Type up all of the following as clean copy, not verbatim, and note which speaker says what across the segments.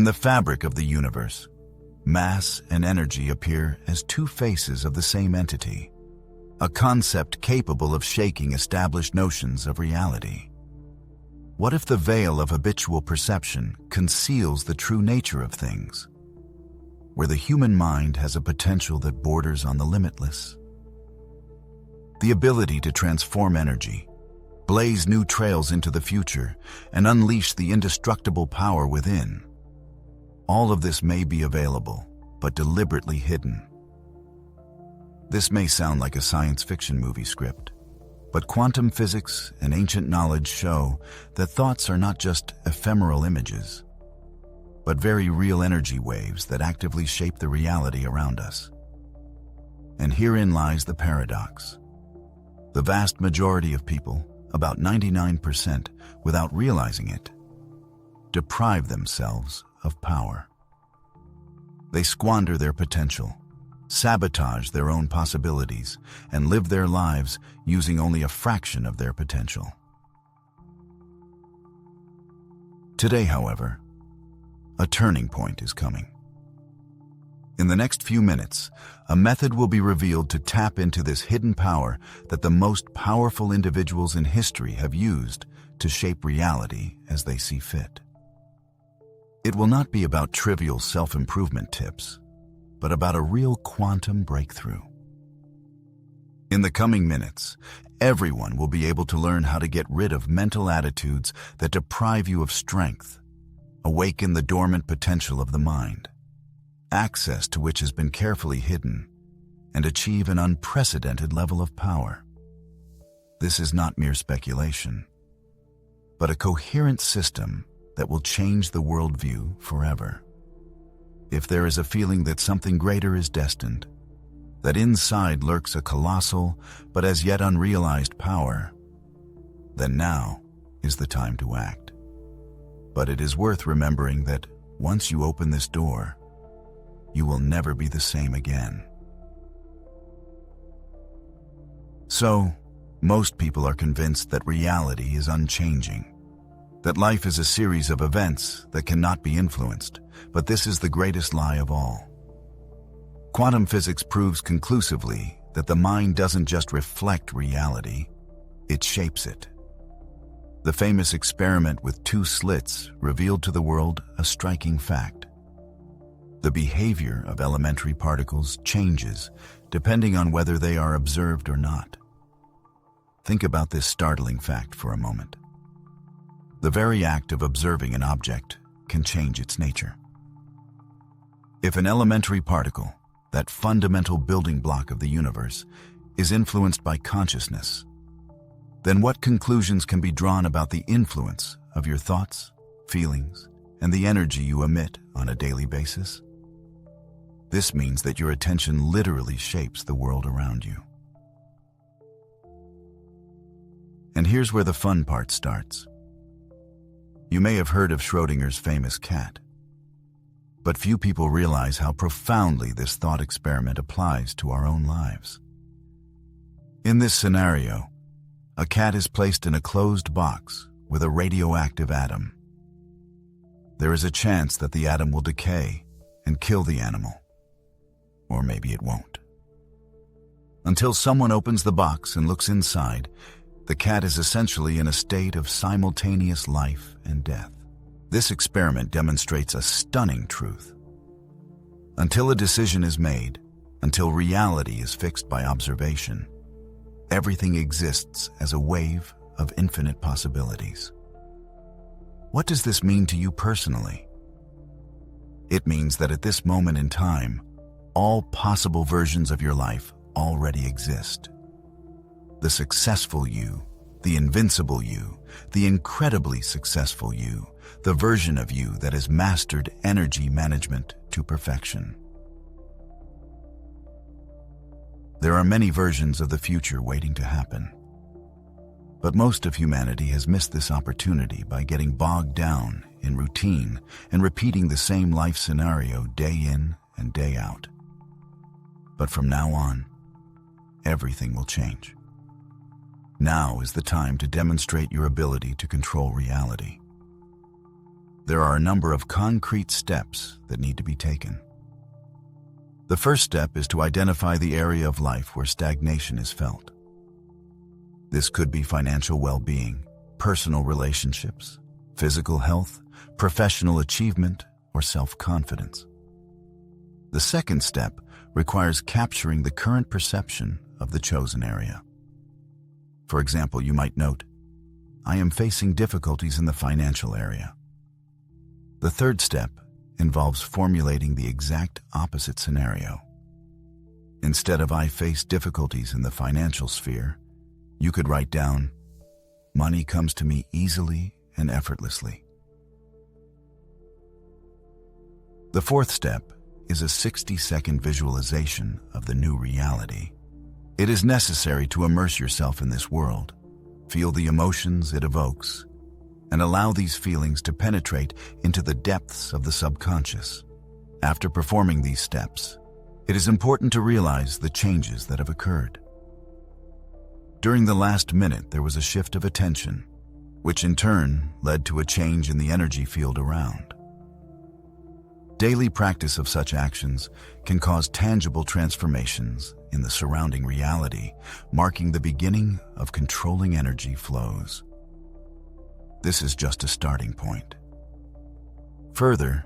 Speaker 1: the fabric of the universe, mass and energy appear as two faces of the same entity, a concept capable of shaking established notions of reality. What if the veil of habitual perception conceals the true nature of things, where the human mind has a potential that borders on the limitless? The ability to transform energy, blaze new trails into the future, and unleash the indestructible power within. All of this may be available, but deliberately hidden. This may sound like a science fiction movie script, but quantum physics and ancient knowledge show that thoughts are not just ephemeral images, but very real energy waves that actively shape the reality around us. And herein lies the paradox. The vast majority of people, about 99%, without realizing it, deprive themselves of power. They squander their potential, sabotage their own possibilities, and live their lives using only a fraction of their potential. Today, however, a turning point is coming. In the next few minutes, a method will be revealed to tap into this hidden power that the most powerful individuals in history have used to shape reality as they see fit. It will not be about trivial self-improvement tips, but about a real quantum breakthrough. In the coming minutes, everyone will be able to learn how to get rid of mental attitudes that deprive you of strength, awaken the dormant potential of the mind, access to which has been carefully hidden, and achieve an unprecedented level of power. This is not mere speculation, but a coherent system that will change the worldview forever. If there is a feeling that something greater is destined, that inside lurks a colossal but as yet unrealized power, then now is the time to act. But it is worth remembering that once you open this door, you will never be the same again. So, most people are convinced that reality is unchanging, that life is a series of events that cannot be influenced, but this is the greatest lie of all. Quantum physics proves conclusively that the mind doesn't just reflect reality, it shapes it. The famous experiment with two slits revealed to the world a striking fact. The behavior of elementary particles changes depending on whether they are observed or not. Think about this startling fact for a moment. The very act of observing an object can change its nature. If an elementary particle, that fundamental building block of the universe, is influenced by consciousness, then what conclusions can be drawn about the influence of your thoughts, feelings, and the energy you emit on a daily basis? This means that your attention literally shapes the world around you. And here's where the fun part starts. You may have heard of Schrödinger's famous cat, but few people realize how profoundly this thought experiment applies to our own lives. In this scenario, a cat is placed in a closed box with a radioactive atom. There is a chance that the atom will decay and kill the animal. Or maybe it won't. Until someone opens the box and looks inside, the cat is essentially in a state of simultaneous life and death. This experiment demonstrates a stunning truth. Until a decision is made, until reality is fixed by observation, everything exists as a wave of infinite possibilities. What does this mean to you personally? It means that at this moment in time, all possible versions of your life already exist. The successful you, the invincible you, the incredibly successful you, the version of you that has mastered energy management to perfection. There are many versions of the future waiting to happen. But most of humanity has missed this opportunity by getting bogged down in routine and repeating the same life scenario day in and day out. But from now on, everything will change. Now is the time to demonstrate your ability to control reality. there are a number of concrete steps that need to be taken. The first step is to identify the area of life where stagnation is felt. This could be financial well-being, personal relationships, physical health, professional achievement, or self-confidence. The second step requires capturing the current perception of the chosen area. For example, you might note, "I am facing difficulties in the financial area." The third step involves formulating the exact opposite scenario. Instead of "I face difficulties in the financial sphere," you could write down, "Money comes to me easily and effortlessly." The fourth step is a 60-second visualization of the new reality. It is necessary to immerse yourself in this world, feel the emotions it evokes, and allow these feelings to penetrate into the depths of the subconscious. After performing these steps, it is important to realize the changes that have occurred. During the last minute, there was a shift of attention, which in turn led to a change in the energy field around. Daily practice of such actions can cause tangible transformations in the surrounding reality, marking the beginning of controlling energy flows. This is just a starting point. Further,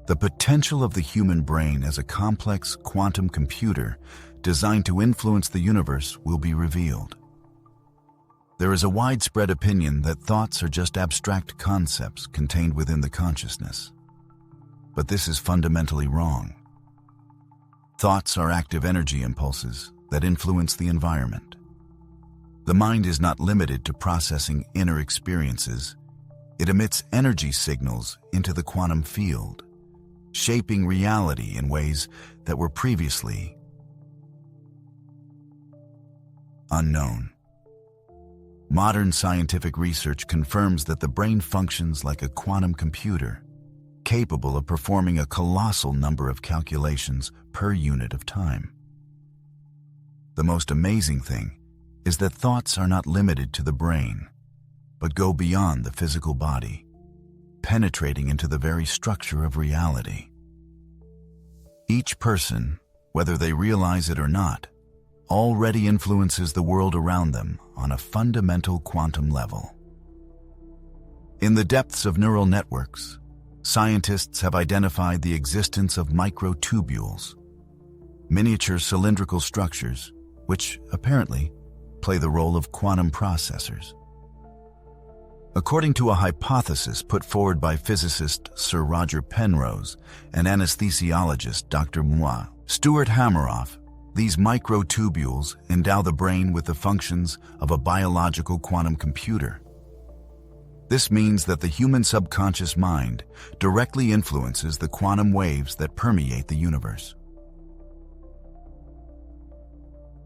Speaker 1: the potential of the human brain as a complex quantum computer designed to influence the universe will be revealed. There is a widespread opinion that thoughts are just abstract concepts contained within the consciousness. But this is fundamentally wrong. Thoughts are active energy impulses that influence the environment. The mind is not limited to processing inner experiences. It emits energy signals into the quantum field, shaping reality in ways that were previously unknown. Modern scientific research confirms that the brain functions like a quantum computer, capable of performing a colossal number of calculations per unit of time. The most amazing thing is that thoughts are not limited to the brain, but go beyond the physical body, penetrating into the very structure of reality. Each person, whether they realize it or not, already influences the world around them on a fundamental quantum level. In the depths of neural networks, scientists have identified the existence of microtubules, miniature cylindrical structures, which apparently play the role of quantum processors. According to a hypothesis put forward by physicist Sir Roger Penrose and anesthesiologist Dr. Stuart Hameroff, these microtubules endow the brain with the functions of a biological quantum computer. This means that the human subconscious mind directly influences the quantum waves that permeate the universe.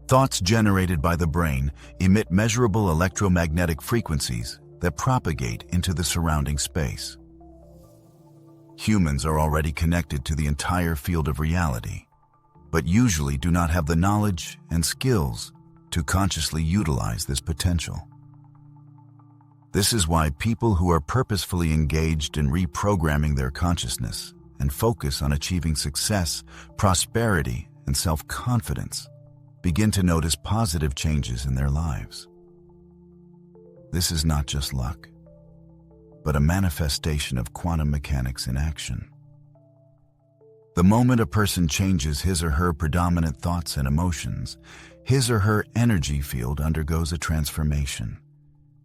Speaker 1: Thoughts generated by the brain emit measurable electromagnetic frequencies that propagate into the surrounding space. Humans are already connected to the entire field of reality, but usually do not have the knowledge and skills to consciously utilize this potential. This is why people who are purposefully engaged in reprogramming their consciousness and focus on achieving success, prosperity, and self-confidence begin to notice positive changes in their lives. This is not just luck, but a manifestation of quantum mechanics in action. The moment a person changes his or her predominant thoughts and emotions, his or her energy field undergoes a transformation,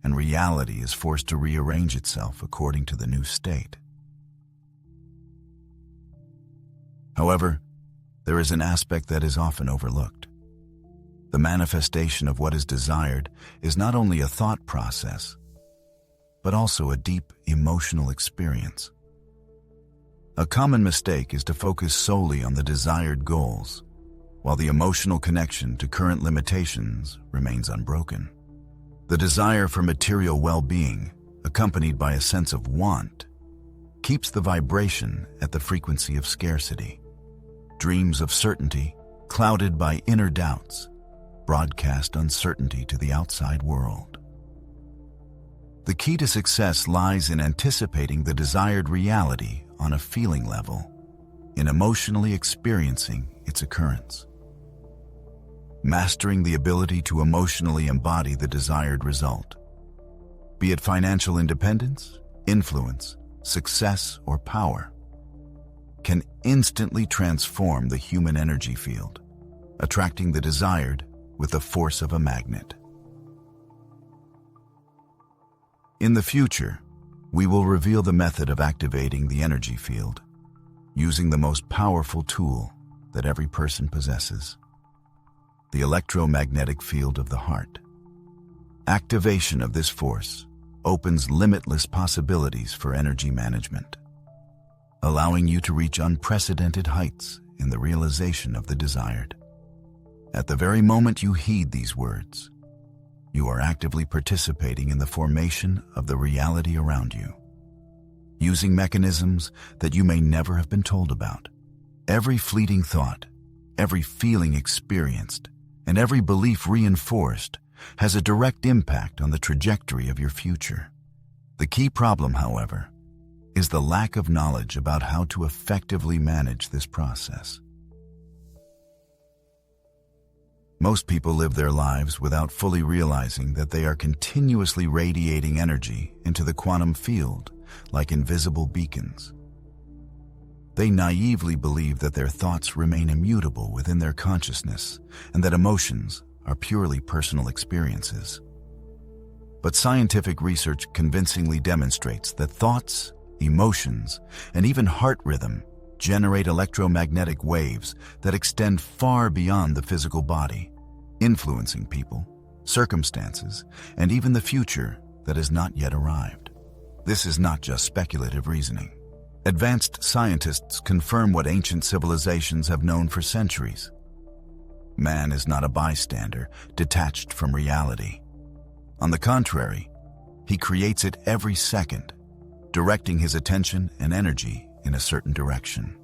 Speaker 1: and reality is forced to rearrange itself according to the new state. However, there is an aspect that is often overlooked. The manifestation of what is desired is not only a thought process, but also a deep emotional experience. A common mistake is to focus solely on the desired goals, while the emotional connection to current limitations remains unbroken. The desire for material well-being, accompanied by a sense of want, keeps the vibration at the frequency of scarcity. Dreams of certainty, clouded by inner doubts, broadcast uncertainty to the outside world. The key to success lies in anticipating the desired reality on a feeling level, in emotionally experiencing its occurrence. Mastering the ability to emotionally embody the desired result, be it financial independence, influence, success, or power, can instantly transform the human energy field, attracting the desired with the force of a magnet. In the future, we will reveal the method of activating the energy field, using the most powerful tool that every person possesses: the electromagnetic field of the heart. Activation of this force opens limitless possibilities for energy management, allowing you to reach unprecedented heights in the realization of the desired. At the very moment you heed these words, you are actively participating in the formation of the reality around you, using mechanisms that you may never have been told about. Every fleeting thought, every feeling experienced, and every belief reinforced has a direct impact on the trajectory of your future. The key problem, however, is the lack of knowledge about how to effectively manage this process. Most people live their lives without fully realizing that they are continuously radiating energy into the quantum field like invisible beacons. They naively believe that their thoughts remain immutable within their consciousness and that emotions are purely personal experiences. But scientific research convincingly demonstrates that thoughts, emotions, and even heart rhythm generate electromagnetic waves that extend far beyond the physical body, influencing people, circumstances, and even the future that has not yet arrived. This is not just speculative reasoning. Advanced scientists confirm what ancient civilizations have known for centuries. Man is not a bystander, detached from reality. On the contrary, he creates it every second, directing his attention and energy in a certain direction.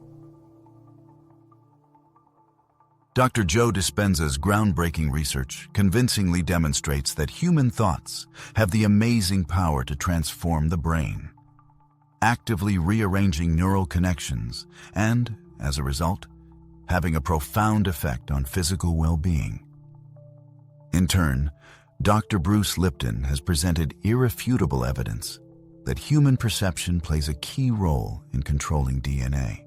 Speaker 1: Dr. Joe Dispenza's groundbreaking research convincingly demonstrates that human thoughts have the amazing power to transform the brain, actively rearranging neural connections and, as a result, having a profound effect on physical well-being. In turn, Dr. Bruce Lipton has presented irrefutable evidence that human perception plays a key role in controlling DNA.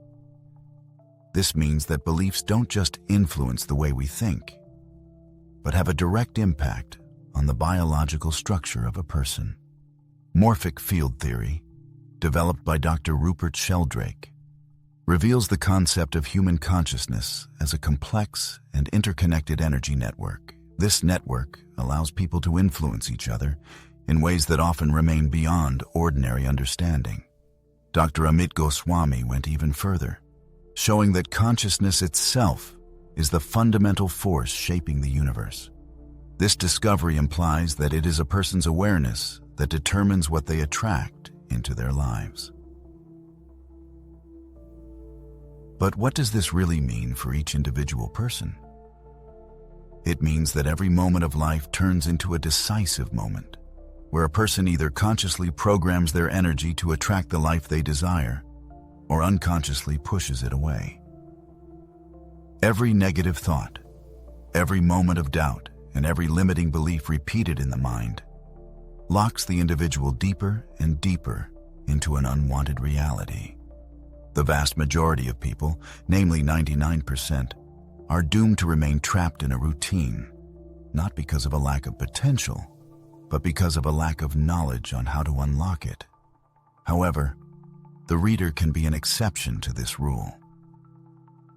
Speaker 1: This means that beliefs don't just influence the way we think, but have a direct impact on the biological structure of a person. Morphic field theory, developed by Dr. Rupert Sheldrake, reveals the concept of human consciousness as a complex and interconnected energy network. This network allows people to influence each other in ways that often remain beyond ordinary understanding. Dr. Amit Goswami went even further, showing that consciousness itself is the fundamental force shaping the universe. This discovery implies that it is a person's awareness that determines what they attract into their lives. But what does this really mean for each individual person? It means that every moment of life turns into a decisive moment, where a person either consciously programs their energy to attract the life they desire, or unconsciously pushes it away. Every negative thought, every moment of doubt, and every limiting belief repeated in the mind locks the individual deeper and deeper into an unwanted reality. The vast majority of people, namely 99%, are doomed to remain trapped in a routine, not because of a lack of potential, but because of a lack of knowledge on how to unlock it. However, the reader can be an exception to this rule.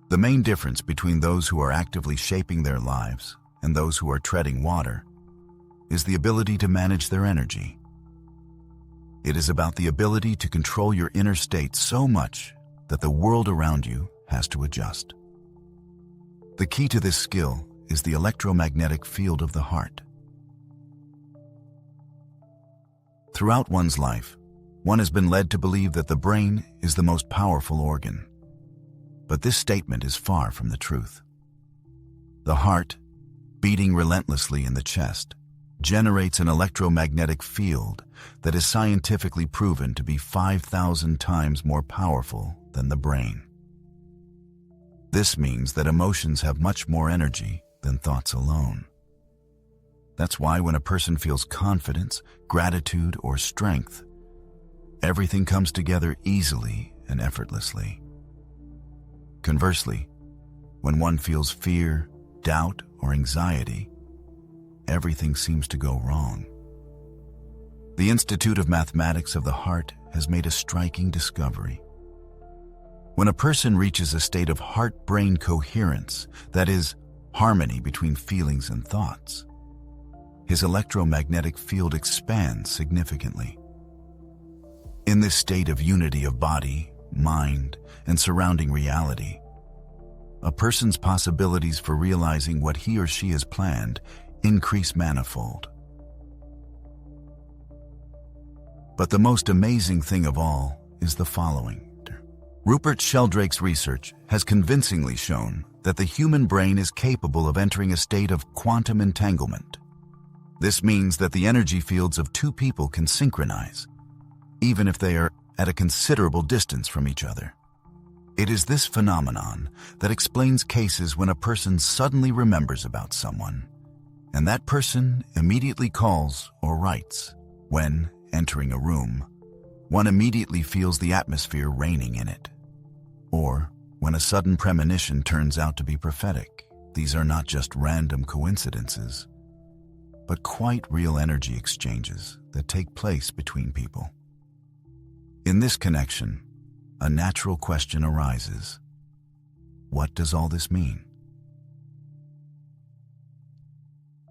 Speaker 1: The main difference between those who are actively shaping their lives and those who are treading water is the ability to manage their energy. It is about the ability to control your inner state so much that the world around you has to adjust. The key to this skill is the electromagnetic field of the heart. Throughout one's life, one has been led to believe that the brain is the most powerful organ. But this statement is far from the truth. The heart, beating relentlessly in the chest, generates an electromagnetic field that is scientifically proven to be 5,000 times more powerful than the brain. This means that emotions have much more energy than thoughts alone. That's why when a person feels confidence, gratitude, or strength, everything comes together easily and effortlessly. Conversely, when one feels fear, doubt, or anxiety, everything seems to go wrong. The Institute of Mathematics of the Heart has made a striking discovery. When a person reaches a state of heart-brain coherence, that is, harmony between feelings and thoughts, his electromagnetic field expands significantly. In this state of unity of body, mind, and surrounding reality, a person's possibilities for realizing what he or she has planned increase manifold. But the most amazing thing of all is the following. Rupert Sheldrake's research has convincingly shown that the human brain is capable of entering a state of quantum entanglement. This means that the energy fields of two people can synchronize, even if they are at a considerable distance from each other. It is this phenomenon that explains cases when a person suddenly remembers about someone, and that person immediately calls or writes. When, entering a room, one immediately feels the atmosphere reigning in it. Or when a sudden premonition turns out to be prophetic. These are not just random coincidences, but quite real energy exchanges that take place between people. In this connection, a natural question arises. What does all this mean?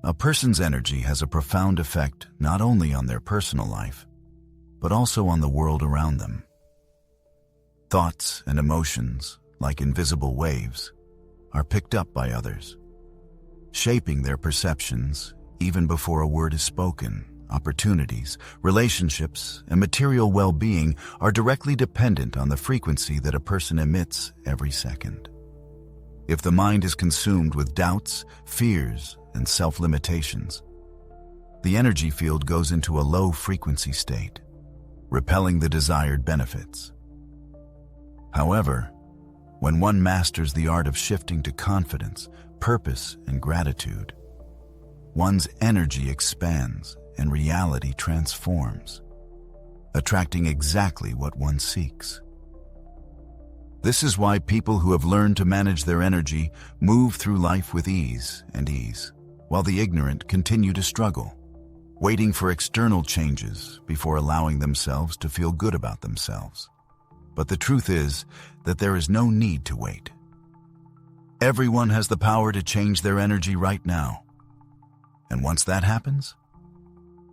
Speaker 1: A person's energy has a profound effect not only on their personal life, but also on the world around them. Thoughts and emotions, like invisible waves, are picked up by others, shaping their perceptions even before a word is spoken. Opportunities, relationships, and material well-being are directly dependent on the frequency that a person emits every second. If the mind is consumed with doubts, fears, and self-limitations, the energy field goes into a low-frequency state, repelling the desired benefits. However, when one masters the art of shifting to confidence, purpose, and gratitude, one's energy expands and reality transforms, attracting exactly what one seeks. This is why people who have learned to manage their energy move through life with ease, while the ignorant continue to struggle, waiting for external changes before allowing themselves to feel good about themselves. But the truth is that there is no need to wait. Everyone has the power to change their energy right now. And once that happens,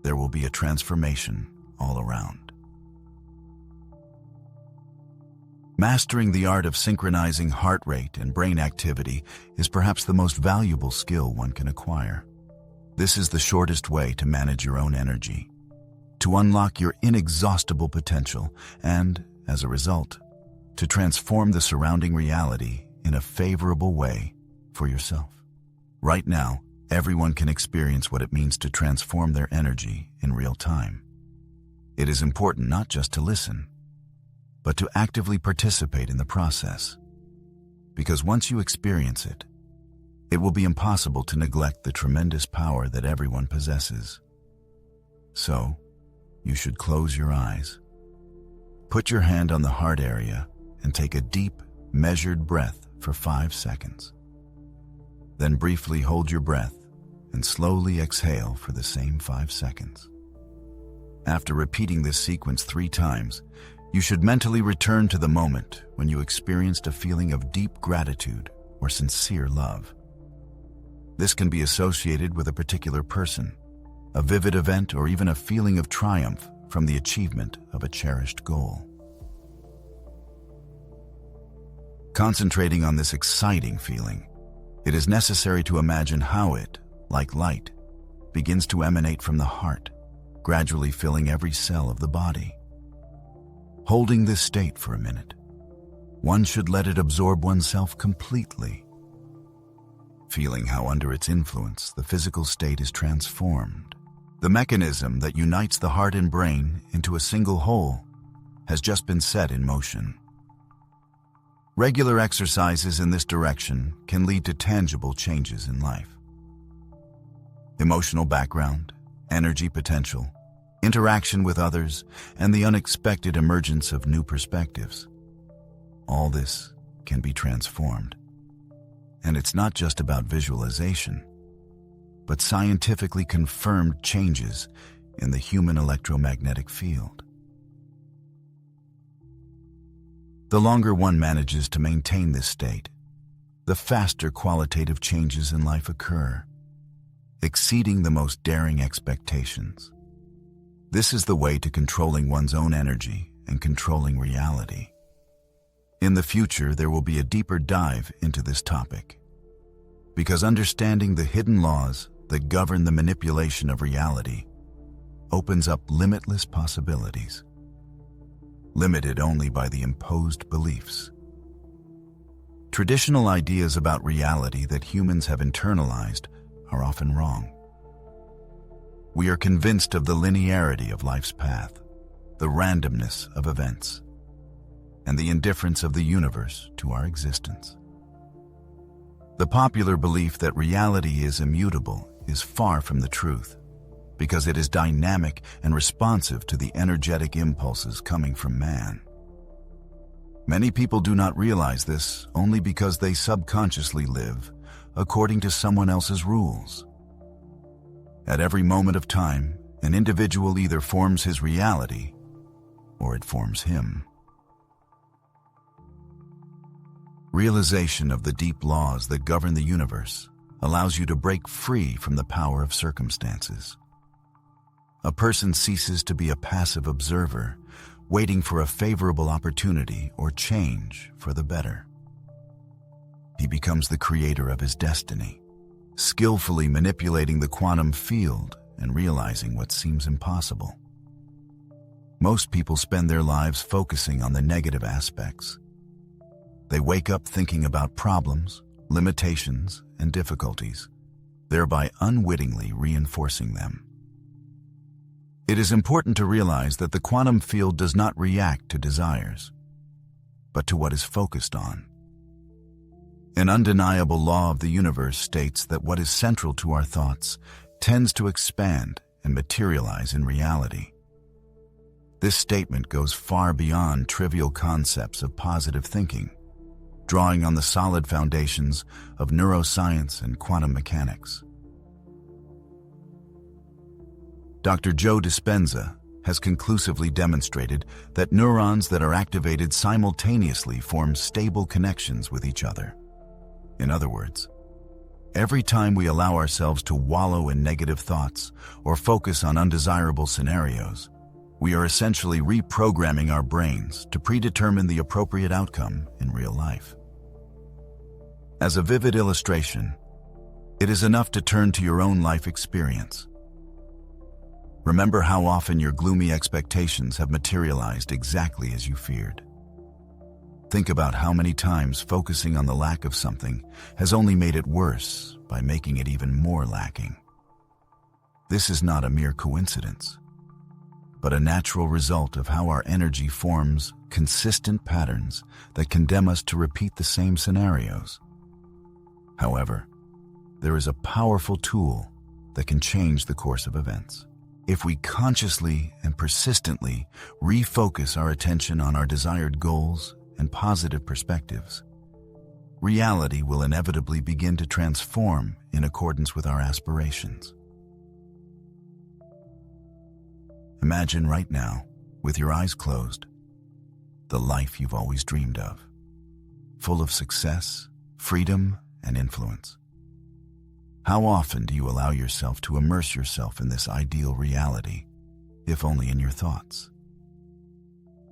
Speaker 1: there will be a transformation all around. Mastering the art of synchronizing heart rate and brain activity is perhaps the most valuable skill one can acquire. This is the shortest way to manage your own energy, to unlock your inexhaustible potential, and, as a result, to transform the surrounding reality in a favorable way for yourself. Right now, everyone can experience what it means to transform their energy in real time. It is important not just to listen, but to actively participate in the process. Because once you experience it, it will be impossible to neglect the tremendous power that everyone possesses. So, you should close your eyes. Put your hand on the heart area and take a deep, measured breath for 5 seconds. Then briefly hold your breath and slowly exhale for the same 5 seconds. After repeating this sequence 3 times, you should mentally return to the moment when you experienced a feeling of deep gratitude or sincere love. This can be associated with a particular person, a vivid event, or even a feeling of triumph from the achievement of a cherished goal. Concentrating on this exciting feeling, it is necessary to imagine how it, like light, begins to emanate from the heart, gradually filling every cell of the body. Holding this state for a minute, one should let it absorb oneself completely, feeling how under its influence the physical state is transformed The mechanism that unites the heart and brain into a single whole has just been set in motion. Regular exercises in this direction can lead to tangible changes in life. Emotional background, energy potential, interaction with others, and the unexpected emergence of new perspectives. All this can be transformed. And it's not just about visualization, but scientifically confirmed changes in the human electromagnetic field. The longer one manages to maintain this state, the faster qualitative changes in life occur, exceeding the most daring expectations. This is the way to controlling one's own energy and controlling reality. In the future, there will be a deeper dive into this topic, because understanding the hidden laws that govern the manipulation of reality opens up limitless possibilities, limited only by the imposed beliefs. Traditional ideas about reality that humans have internalized are often wrong. We are convinced of the linearity of life's path, the randomness of events, and the indifference of the universe to our existence. The popular belief that reality is immutable is far from the truth, because it is dynamic and responsive to the energetic impulses coming from man. Many people do not realize this only because they subconsciously live according to someone else's rules. At every moment of time, an individual either forms his reality or it forms him. Realization of the deep laws that govern the universe allows you to break free from the power of circumstances. A person ceases to be a passive observer, waiting for a favorable opportunity or change for the better. He becomes the creator of his destiny, skillfully manipulating the quantum field and realizing what seems impossible. Most people spend their lives focusing on the negative aspects. They wake up thinking about problems, limitations, and difficulties, thereby unwittingly reinforcing them. It is important to realize that the quantum field does not react to desires, but to what is focused on. An undeniable law of the universe states that what is central to our thoughts tends to expand and materialize in reality. This statement goes far beyond trivial concepts of positive thinking, drawing on the solid foundations of neuroscience and quantum mechanics. Dr. Joe Dispenza has conclusively demonstrated that neurons that are activated simultaneously form stable connections with each other. In other words, every time we allow ourselves to wallow in negative thoughts or focus on undesirable scenarios, we are essentially reprogramming our brains to predetermine the appropriate outcome in real life. As a vivid illustration, it is enough to turn to your own life experience. Remember how often your gloomy expectations have materialized exactly as you feared. Think about how many times focusing on the lack of something has only made it worse by making it even more lacking. This is not a mere coincidence, but a natural result of how our energy forms consistent patterns that condemn us to repeat the same scenarios. However, there is a powerful tool that can change the course of events. If we consciously and persistently refocus our attention on our desired goals and positive perspectives, reality will inevitably begin to transform in accordance with our aspirations. Imagine right now, with your eyes closed, the life you've always dreamed of, full of success, freedom, and influence. How often do you allow yourself to immerse yourself in this ideal reality, if only in your thoughts?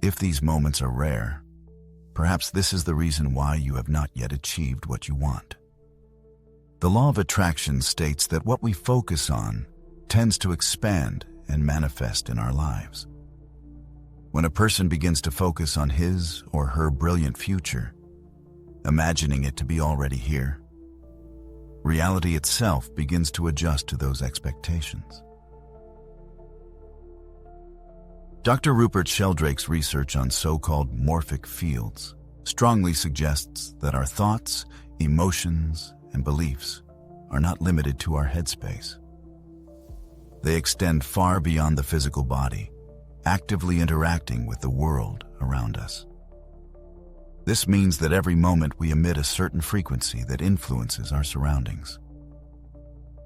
Speaker 1: If these moments are rare, perhaps this is the reason why you have not yet achieved what you want. The law of attraction states that what we focus on tends to expand and manifest in our lives. When a person begins to focus on his or her brilliant future, imagining it to be already here, reality itself begins to adjust to those expectations. Dr. Rupert Sheldrake's research on so-called morphic fields strongly suggests that our thoughts, emotions, and beliefs are not limited to our headspace. They extend far beyond the physical body, actively interacting with the world around us. This means that every moment we emit a certain frequency that influences our surroundings.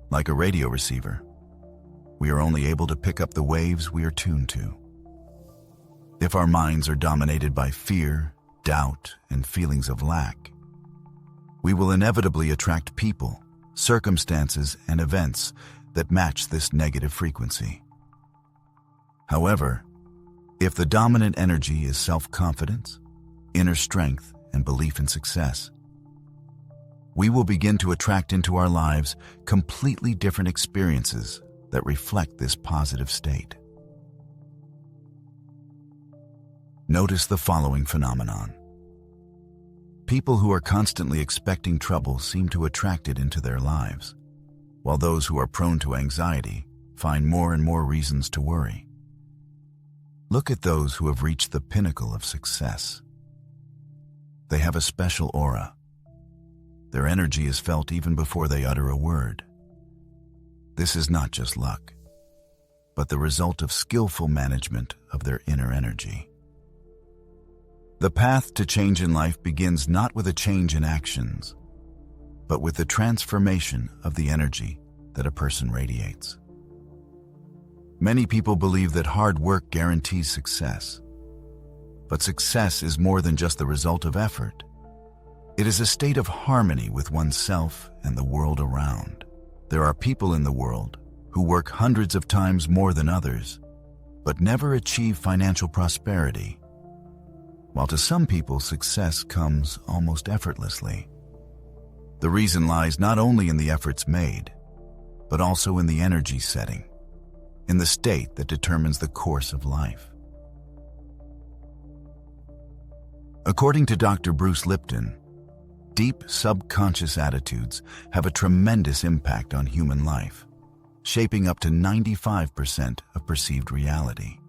Speaker 1: Like a radio receiver, we are only able to pick up the waves we are tuned to. If our minds are dominated by fear, doubt, and feelings of lack, we will inevitably attract people, circumstances, and events that match this negative frequency. However, if the dominant energy is self-confidence, inner strength, and belief in success, we will begin to attract into our lives completely different experiences that reflect this positive state. Notice the following phenomenon. People who are constantly expecting trouble seem to attract it into their lives, while those who are prone to anxiety find more and more reasons to worry. Look at those who have reached the pinnacle of success. They have a special aura. Their energy is felt even before they utter a word. This is not just luck, but the result of skillful management of their inner energy. The path to change in life begins not with a change in actions, but with the transformation of the energy that a person radiates. Many people believe that hard work guarantees success, but success is more than just the result of effort. It is a state of harmony with oneself and the world around. There are people in the world who work hundreds of times more than others, but never achieve financial prosperity, while to some people success comes almost effortlessly. The reason lies not only in the efforts made, but also in the energy setting, in the state that determines the course of life. According to Dr. Bruce Lipton, deep subconscious attitudes have a tremendous impact on human life, shaping up to 95% of perceived reality.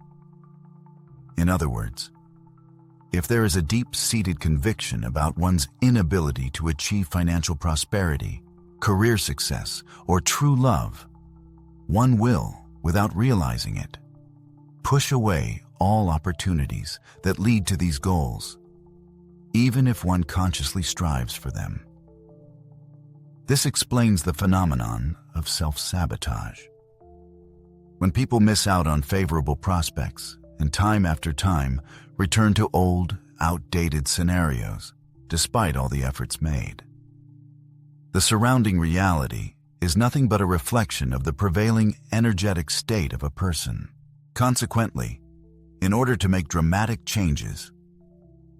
Speaker 1: In other words, if there is a deep-seated conviction about one's inability to achieve financial prosperity, career success, or true love, one will, without realizing it, push away all opportunities that lead to these goals, even if one consciously strives for them. This explains the phenomenon of self-sabotage. When people miss out on favorable prospects and time after time return to old, outdated scenarios, despite all the efforts made. The surrounding reality is nothing but a reflection of the prevailing energetic state of a person. Consequently, in order to make dramatic changes,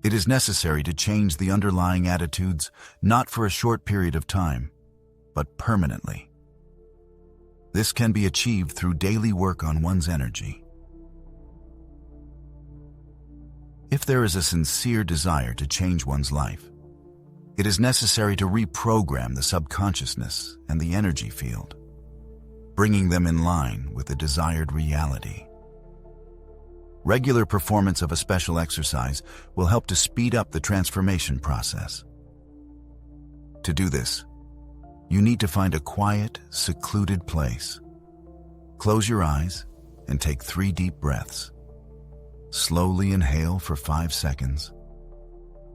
Speaker 1: it is necessary to change the underlying attitudes not for a short period of time, but permanently. This can be achieved through daily work on one's energy. If there is a sincere desire to change one's life, it is necessary to reprogram the subconsciousness and the energy field, bringing them in line with the desired reality. Regular performance of a special exercise will help to speed up the transformation process. To do this, you need to find a quiet, secluded place. Close your eyes and take 3 deep breaths. Slowly inhale for 5 seconds,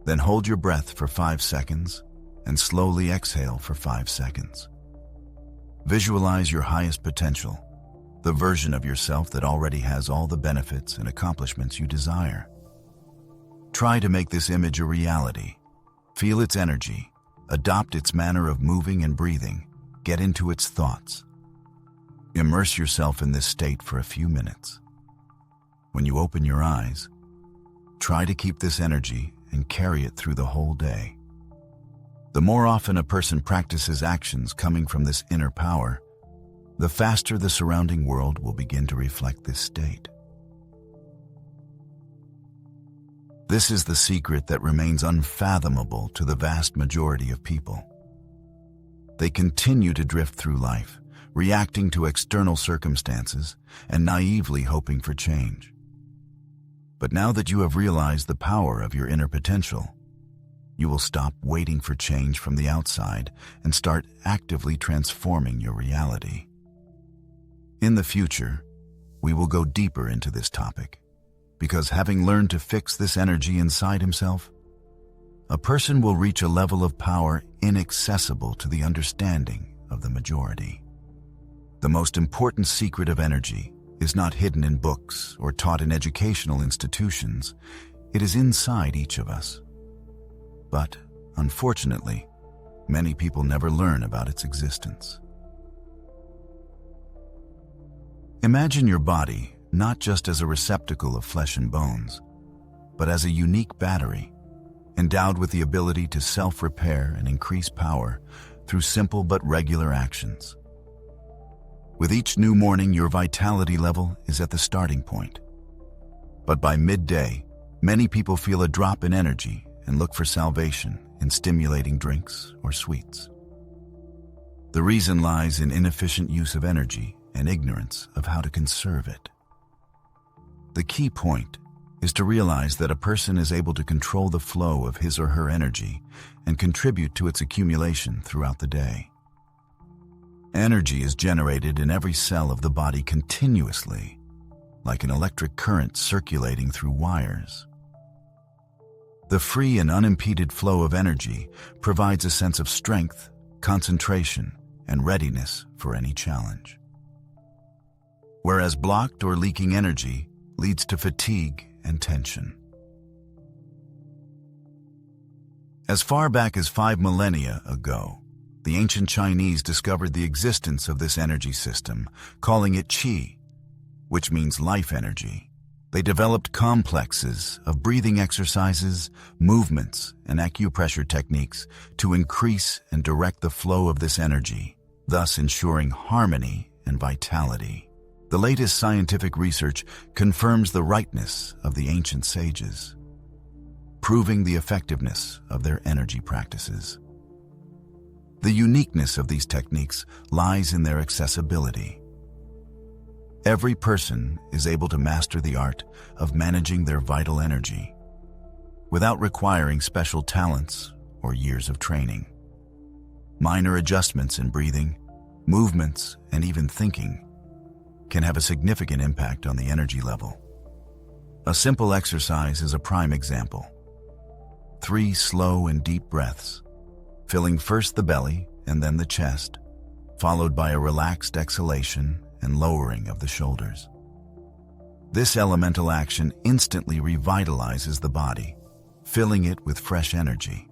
Speaker 1: then hold your breath for 5 seconds and slowly exhale for 5 seconds. Visualize your highest potential, the version of yourself that already has all the benefits and accomplishments you desire. Try to make this image a reality. Feel its energy, adopt its manner of moving and breathing, get into its thoughts. Immerse yourself in this state for a few minutes. When you open your eyes, try to keep this energy and carry it through the whole day. The more often a person practices actions coming from this inner power, the faster the surrounding world will begin to reflect this state. This is the secret that remains unfathomable to the vast majority of people. They continue to drift through life, reacting to external circumstances and naively hoping for change. But now that you have realized the power of your inner potential, you will stop waiting for change from the outside and start actively transforming your reality. In the future, we will go deeper into this topic, because having learned to fix this energy inside himself, a person will reach a level of power inaccessible to the understanding of the majority. The most important secret of energy is not hidden in books or taught in educational institutions. It is inside each of us. But, unfortunately, many people never learn about its existence. Imagine your body not just as a receptacle of flesh and bones, but as a unique battery, endowed with the ability to self-repair and increase power through simple but regular actions. With each new morning, your vitality level is at the starting point. But by midday, many people feel a drop in energy and look for salvation in stimulating drinks or sweets. The reason lies in inefficient use of energy and ignorance of how to conserve it. The key point is to realize that a person is able to control the flow of his or her energy and contribute to its accumulation throughout the day. Energy is generated in every cell of the body continuously, like an electric current circulating through wires. The free and unimpeded flow of energy provides a sense of strength, concentration, and readiness for any challenge. Whereas blocked or leaking energy leads to fatigue and tension. As far back as 5 millennia ago, the ancient Chinese discovered the existence of this energy system, calling it qi, which means life energy. They developed complexes of breathing exercises, movements, and acupressure techniques to increase and direct the flow of this energy, thus ensuring harmony and vitality. The latest scientific research confirms the rightness of the ancient sages, proving the effectiveness of their energy practices. The uniqueness of these techniques lies in their accessibility. Every person is able to master the art of managing their vital energy without requiring special talents or years of training. Minor adjustments in breathing, movements, and even thinking can have a significant impact on the energy level. A simple exercise is a prime example. 3 slow and deep breaths, filling first the belly and then the chest, followed by a relaxed exhalation and lowering of the shoulders. This elemental action instantly revitalizes the body, filling it with fresh energy.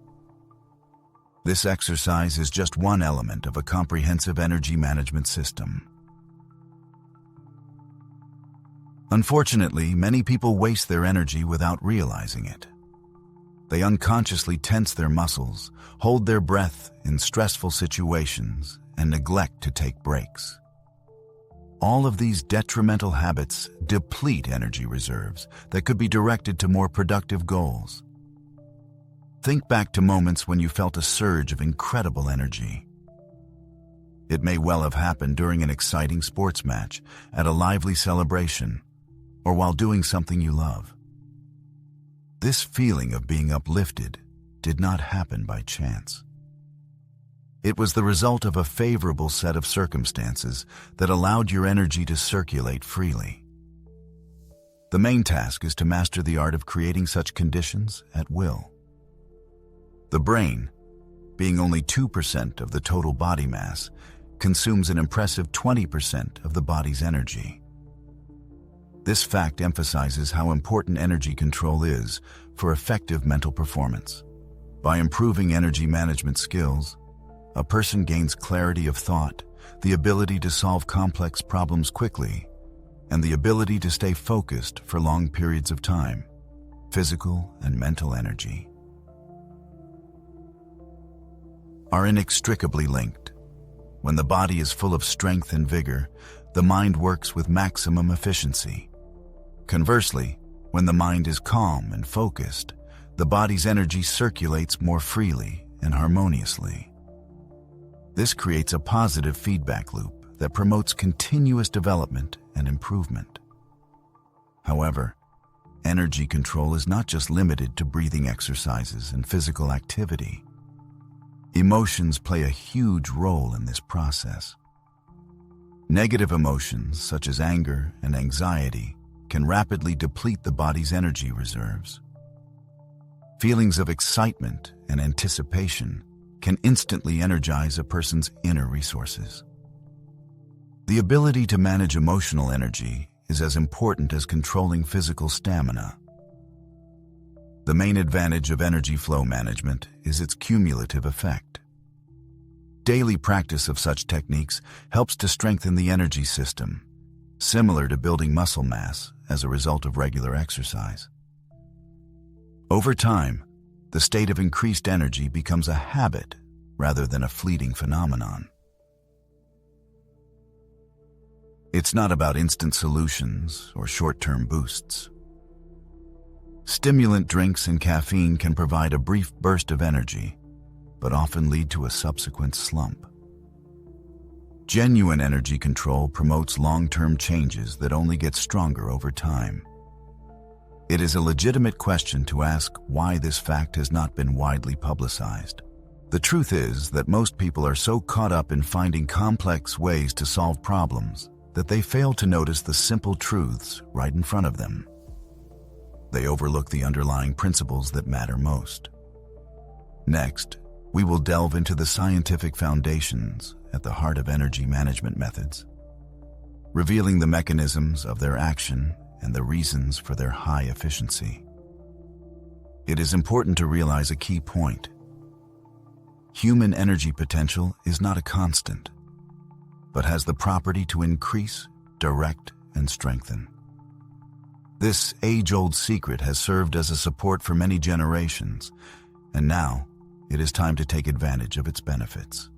Speaker 1: This exercise is just one element of a comprehensive energy management system. Unfortunately, many people waste their energy without realizing it. They unconsciously tense their muscles, hold their breath in stressful situations, and neglect to take breaks. All of these detrimental habits deplete energy reserves that could be directed to more productive goals. Think back to moments when you felt a surge of incredible energy. It may well have happened during an exciting sports match, at a lively celebration, or while doing something you love. This feeling of being uplifted did not happen by chance. It was the result of a favorable set of circumstances that allowed your energy to circulate freely. The main task is to master the art of creating such conditions at will. The brain, being only 2% of the total body mass, consumes an impressive 20% of the body's energy. This fact emphasizes how important energy control is for effective mental performance. By improving energy management skills, a person gains clarity of thought, the ability to solve complex problems quickly, and the ability to stay focused for long periods of time. Physical and mental energy are inextricably linked. When the body is full of strength and vigor, the mind works with maximum efficiency. Conversely, when the mind is calm and focused, the body's energy circulates more freely and harmoniously. This creates a positive feedback loop that promotes continuous development and improvement. However, energy control is not just limited to breathing exercises and physical activity. Emotions play a huge role in this process. Negative emotions, such as anger and anxiety, can rapidly deplete the body's energy reserves. Feelings of excitement and anticipation can instantly energize a person's inner resources. The ability to manage emotional energy is as important as controlling physical stamina. The main advantage of energy flow management is its cumulative effect. Daily practice of such techniques helps to strengthen the energy system, similar to building muscle mass as a result of regular exercise. Over time, the state of increased energy becomes a habit rather than a fleeting phenomenon. It's not about instant solutions or short-term boosts. Stimulant drinks and caffeine can provide a brief burst of energy, but often lead to a subsequent slump. Genuine energy control promotes long-term changes that only get stronger over time. It is a legitimate question to ask why this fact has not been widely publicized. The truth is that most people are so caught up in finding complex ways to solve problems that they fail to notice the simple truths right in front of them. They overlook the underlying principles that matter most. Next, we will delve into the scientific foundations at the heart of energy management methods, revealing the mechanisms of their action and the reasons for their high efficiency. It is important to realize a key point. Human energy potential is not a constant, but has the property to increase, direct, and strengthen. This age-old secret has served as a support for many generations, and now it is time to take advantage of its benefits.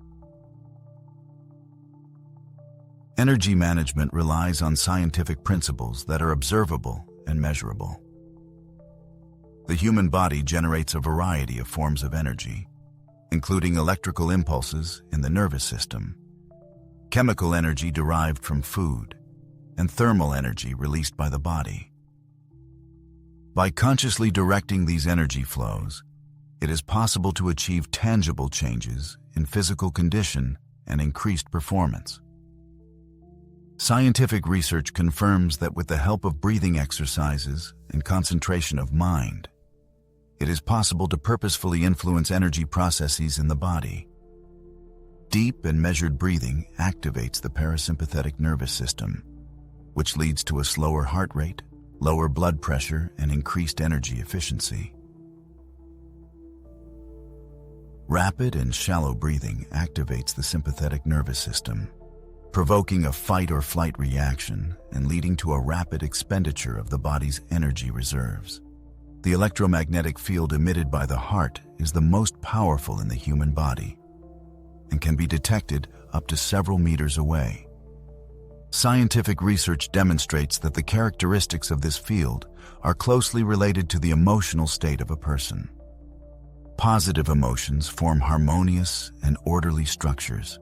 Speaker 1: Energy management relies on scientific principles that are observable and measurable. The human body generates a variety of forms of energy, including electrical impulses in the nervous system, chemical energy derived from food, and thermal energy released by the body. By consciously directing these energy flows, it is possible to achieve tangible changes in physical condition and increased performance. Scientific research confirms that with the help of breathing exercises and concentration of mind, it is possible to purposefully influence energy processes in the body. Deep and measured breathing activates the parasympathetic nervous system, which leads to a slower heart rate, lower blood pressure, and increased energy efficiency. Rapid and shallow breathing activates the sympathetic nervous system, provoking a fight or flight reaction and leading to a rapid expenditure of the body's energy reserves. The electromagnetic field emitted by the heart is the most powerful in the human body and can be detected up to several meters away. Scientific research demonstrates that the characteristics of this field are closely related to the emotional state of a person. Positive emotions form harmonious and orderly structures,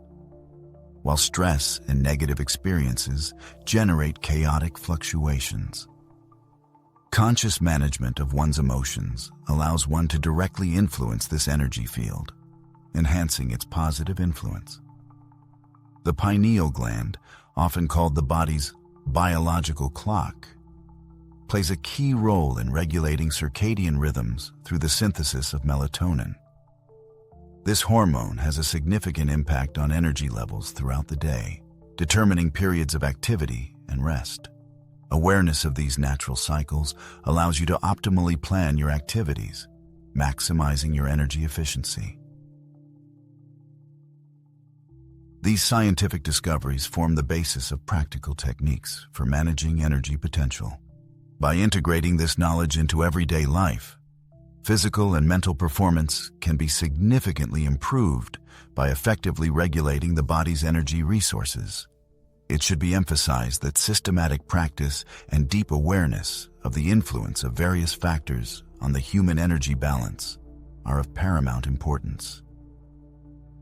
Speaker 1: while stress and negative experiences generate chaotic fluctuations. Conscious management of one's emotions allows one to directly influence this energy field, enhancing its positive influence. The pineal gland, often called the body's biological clock, plays a key role in regulating circadian rhythms through the synthesis of melatonin. This hormone has a significant impact on energy levels throughout the day, determining periods of activity and rest. Awareness of these natural cycles allows you to optimally plan your activities, maximizing your energy efficiency. These scientific discoveries form the basis of practical techniques for managing energy potential. By integrating this knowledge into everyday life, physical and mental performance can be significantly improved by effectively regulating the body's energy resources. It should be emphasized that systematic practice and deep awareness of the influence of various factors on the human energy balance are of paramount importance.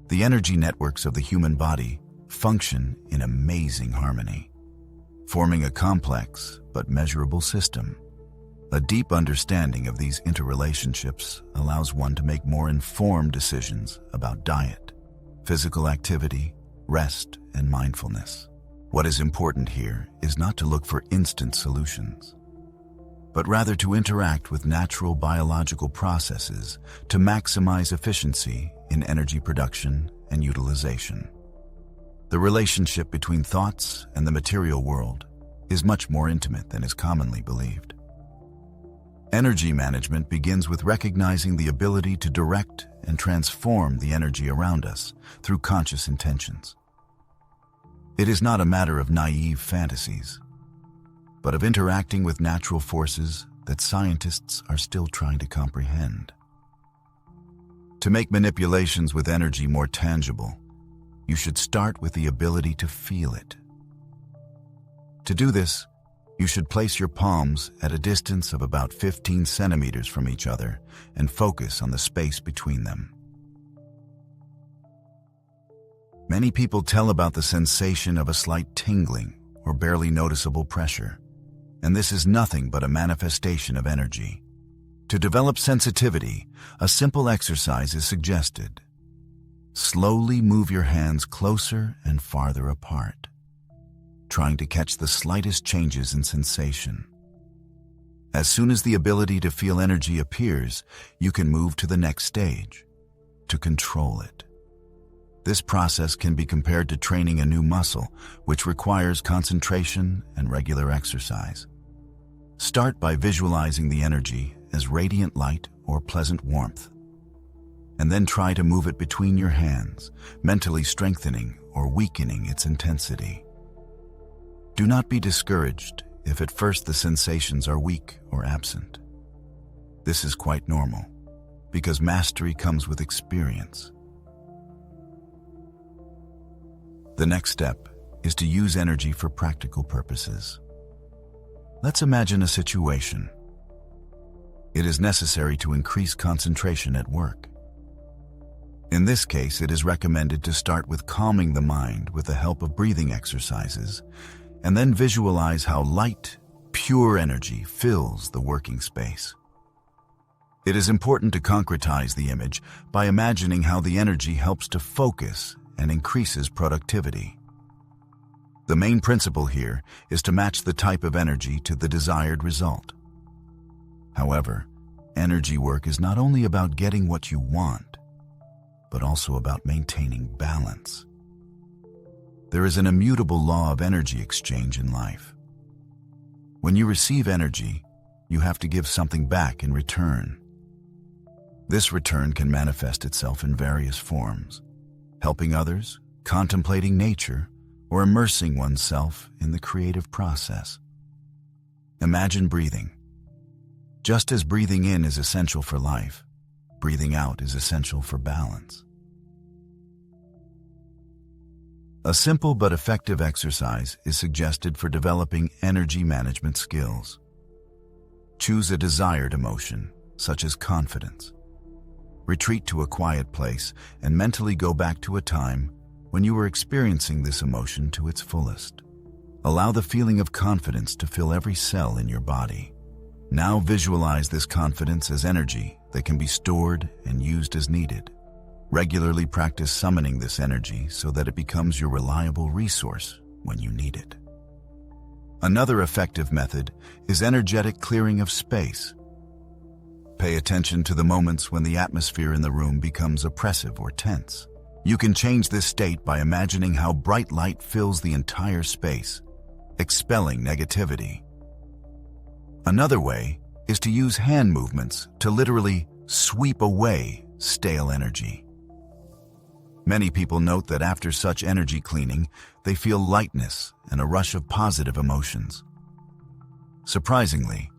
Speaker 1: The energy networks of the human body function in amazing harmony, forming a complex but measurable system. A deep understanding of these interrelationships allows one to make more informed decisions about diet, physical activity, rest, and mindfulness. What is important here is not to look for instant solutions, but rather to interact with natural biological processes to maximize efficiency in energy production and utilization. The relationship between thoughts and the material world is much more intimate than is commonly believed. Energy management begins with recognizing the ability to direct and transform the energy around us through conscious intentions. It is not a matter of naive fantasies, but of interacting with natural forces that scientists are still trying to comprehend. To make manipulations with energy more tangible, you should start with the ability to feel it. To do this, you should place your palms at a distance of about 15 centimeters from each other and focus on the space between them. Many people tell about the sensation of a slight tingling or barely noticeable pressure, and this is nothing but a manifestation of energy. To develop sensitivity, a simple exercise is suggested. Slowly move your hands closer and farther apart, trying to catch the slightest changes in sensation. As soon as the ability to feel energy appears, you can move to the next stage, to control it. This process can be compared to training a new muscle, which requires concentration and regular exercise. Start by visualizing the energy as radiant light or pleasant warmth, and then try to move it between your hands, mentally strengthening or weakening its intensity. Do not be discouraged if at first the sensations are weak or absent. This is quite normal, because mastery comes with experience. The next step is to use energy for practical purposes. Let's imagine a situation. It is necessary to increase concentration at work. In this case, it is recommended to start with calming the mind with the help of breathing exercises, and then visualize how light, pure energy fills the working space. It is important to concretize the image by imagining how the energy helps to focus and increases productivity. The main principle here is to match the type of energy to the desired result. However, energy work is not only about getting what you want, but also about maintaining balance. There is an immutable law of energy exchange in life. When you receive energy, you have to give something back in return. This return can manifest itself in various forms: helping others, contemplating nature, or immersing oneself in the creative process. Imagine breathing. Just as breathing in is essential for life, breathing out is essential for balance. A simple but effective exercise is suggested for developing energy management skills. Choose a desired emotion, such as confidence. Retreat to a quiet place and mentally go back to a time when you were experiencing this emotion to its fullest. Allow the feeling of confidence to fill every cell in your body. Now visualize this confidence as energy that can be stored and used as needed. Regularly practice summoning this energy so that it becomes your reliable resource when you need it. Another effective method is energetic clearing of space. Pay attention to the moments when the atmosphere in the room becomes oppressive or tense. You can change this state by imagining how bright light fills the entire space, expelling negativity. Another way is to use hand movements to literally sweep away stale energy. Many people note that after such energy cleaning, they feel lightness and a rush of positive emotions. Surprisingly,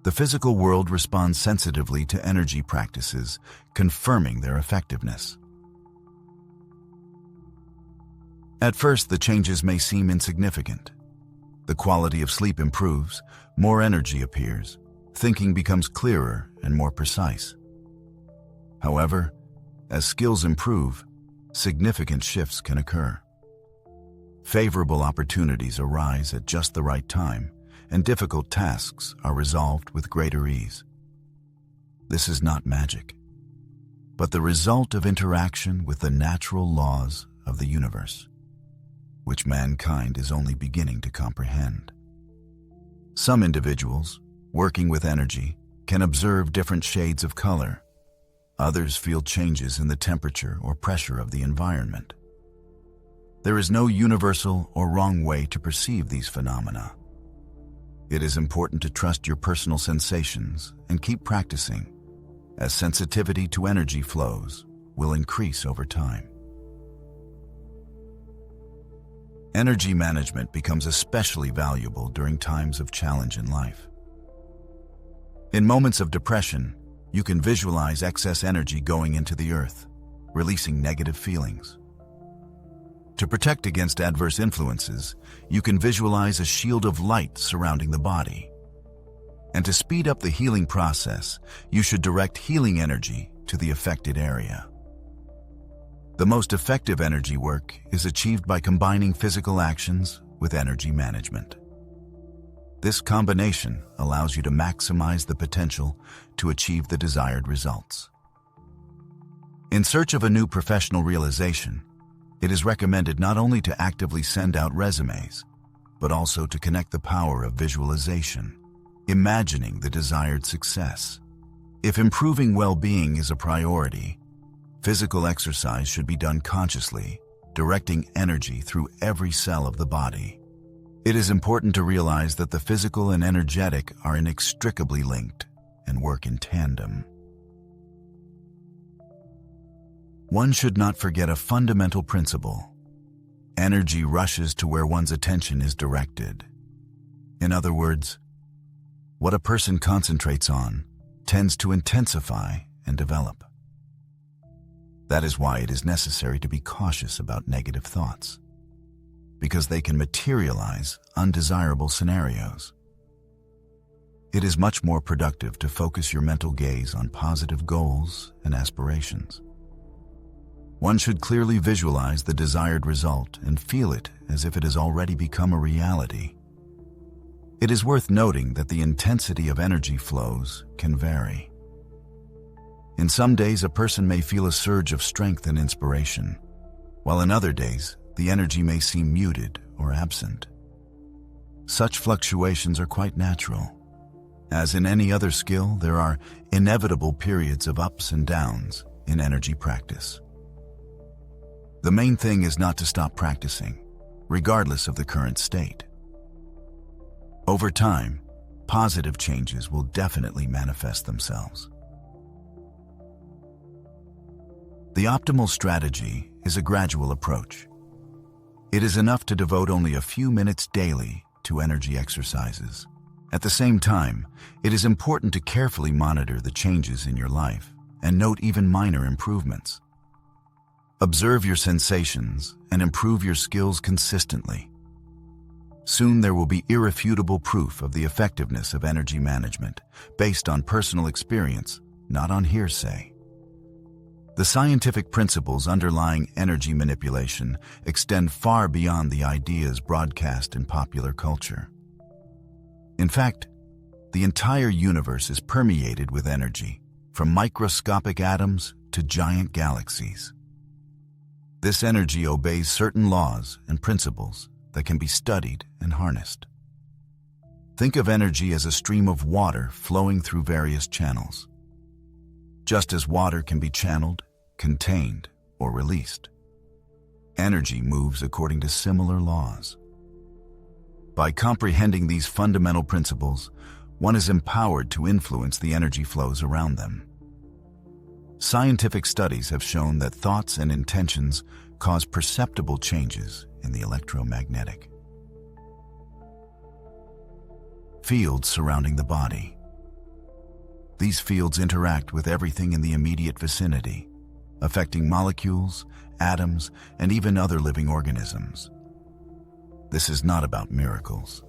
Speaker 1: the physical world responds sensitively to energy practices, confirming their effectiveness. At first, the changes may seem insignificant. The quality of sleep improves, more energy appears, thinking becomes clearer and more precise. However, as skills improve, significant shifts can occur. Favorable opportunities arise at just the right time, and difficult tasks are resolved with greater ease. This is not magic, but the result of interaction with the natural laws of the universe, which mankind is only beginning to comprehend. Some individuals, working with energy, can observe different shades of color. Others feel changes in the temperature or pressure of the environment. There is no universal or wrong way to perceive these phenomena. It is important to trust your personal sensations and keep practicing, as sensitivity to energy flows will increase over time. Energy management becomes especially valuable during times of challenge in life. In moments of depression, you can visualize excess energy going into the earth, releasing negative feelings. To protect against adverse influences, you can visualize a shield of light surrounding the body. And to speed up the healing process, you should direct healing energy to the affected area. The most effective energy work is achieved by combining physical actions with energy management. This combination allows you to maximize the potential to achieve the desired results. In search of a new professional realization, it is recommended not only to actively send out resumes, but also to connect the power of visualization, imagining the desired success. If improving well-being is a priority, physical exercise should be done consciously, directing energy through every cell of the body. It is important to realize that the physical and energetic are inextricably linked and work in tandem. One should not forget a fundamental principle. Energy rushes to where one's attention is directed. In other words, what a person concentrates on tends to intensify and develop. That is why it is necessary to be cautious about negative thoughts, because they can materialize undesirable scenarios. It is much more productive to focus your mental gaze on positive goals and aspirations. One should clearly visualize the desired result and feel it as if it has already become a reality. It is worth noting that the intensity of energy flows can vary. In some days, a person may feel a surge of strength and inspiration, while in other days, the energy may seem muted or absent. Such fluctuations are quite natural. As in any other skill, there are inevitable periods of ups and downs in energy practice. The main thing is not to stop practicing, regardless of the current state. Over time, positive changes will definitely manifest themselves. The optimal strategy is a gradual approach. It is enough to devote only a few minutes daily to energy exercises. At the same time, it is important to carefully monitor the changes in your life and note even minor improvements. Observe your sensations and improve your skills consistently. Soon there will be irrefutable proof of the effectiveness of energy management based on personal experience, not on hearsay. The scientific principles underlying energy manipulation extend far beyond the ideas broadcast in popular culture. In fact, the entire universe is permeated with energy, from microscopic atoms to giant galaxies. This energy obeys certain laws and principles that can be studied and harnessed. Think of energy as a stream of water flowing through various channels. Just as water can be channeled, contained, or released, energy moves according to similar laws. By comprehending these fundamental principles, one is empowered to influence the energy flows around them. Scientific studies have shown that thoughts and intentions cause perceptible changes in the electromagnetic fields surrounding the body. These fields interact with everything in the immediate vicinity, affecting molecules, atoms, and even other living organisms. This is not about miracles,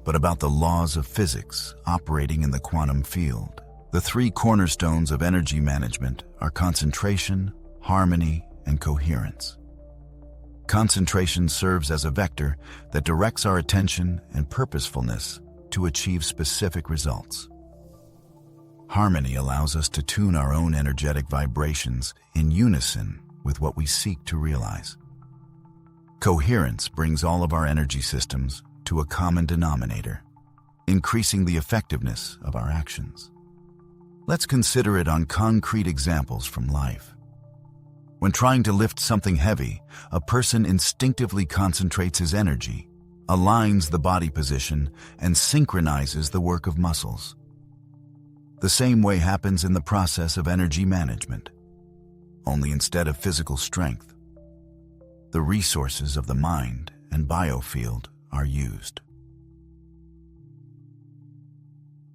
Speaker 1: but about the laws of physics operating in the quantum field. The three cornerstones of energy management are concentration, harmony, and coherence. Concentration serves as a vector that directs our attention and purposefulness to achieve specific results. Harmony allows us to tune our own energetic vibrations in unison with what we seek to realize. Coherence brings all of our energy systems to a common denominator, increasing the effectiveness of our actions. Let's consider it on concrete examples from life. When trying to lift something heavy, a person instinctively concentrates his energy, aligns the body position, and synchronizes the work of muscles. The same way happens in the process of energy management, only instead of physical strength, the resources of the mind and biofield are used.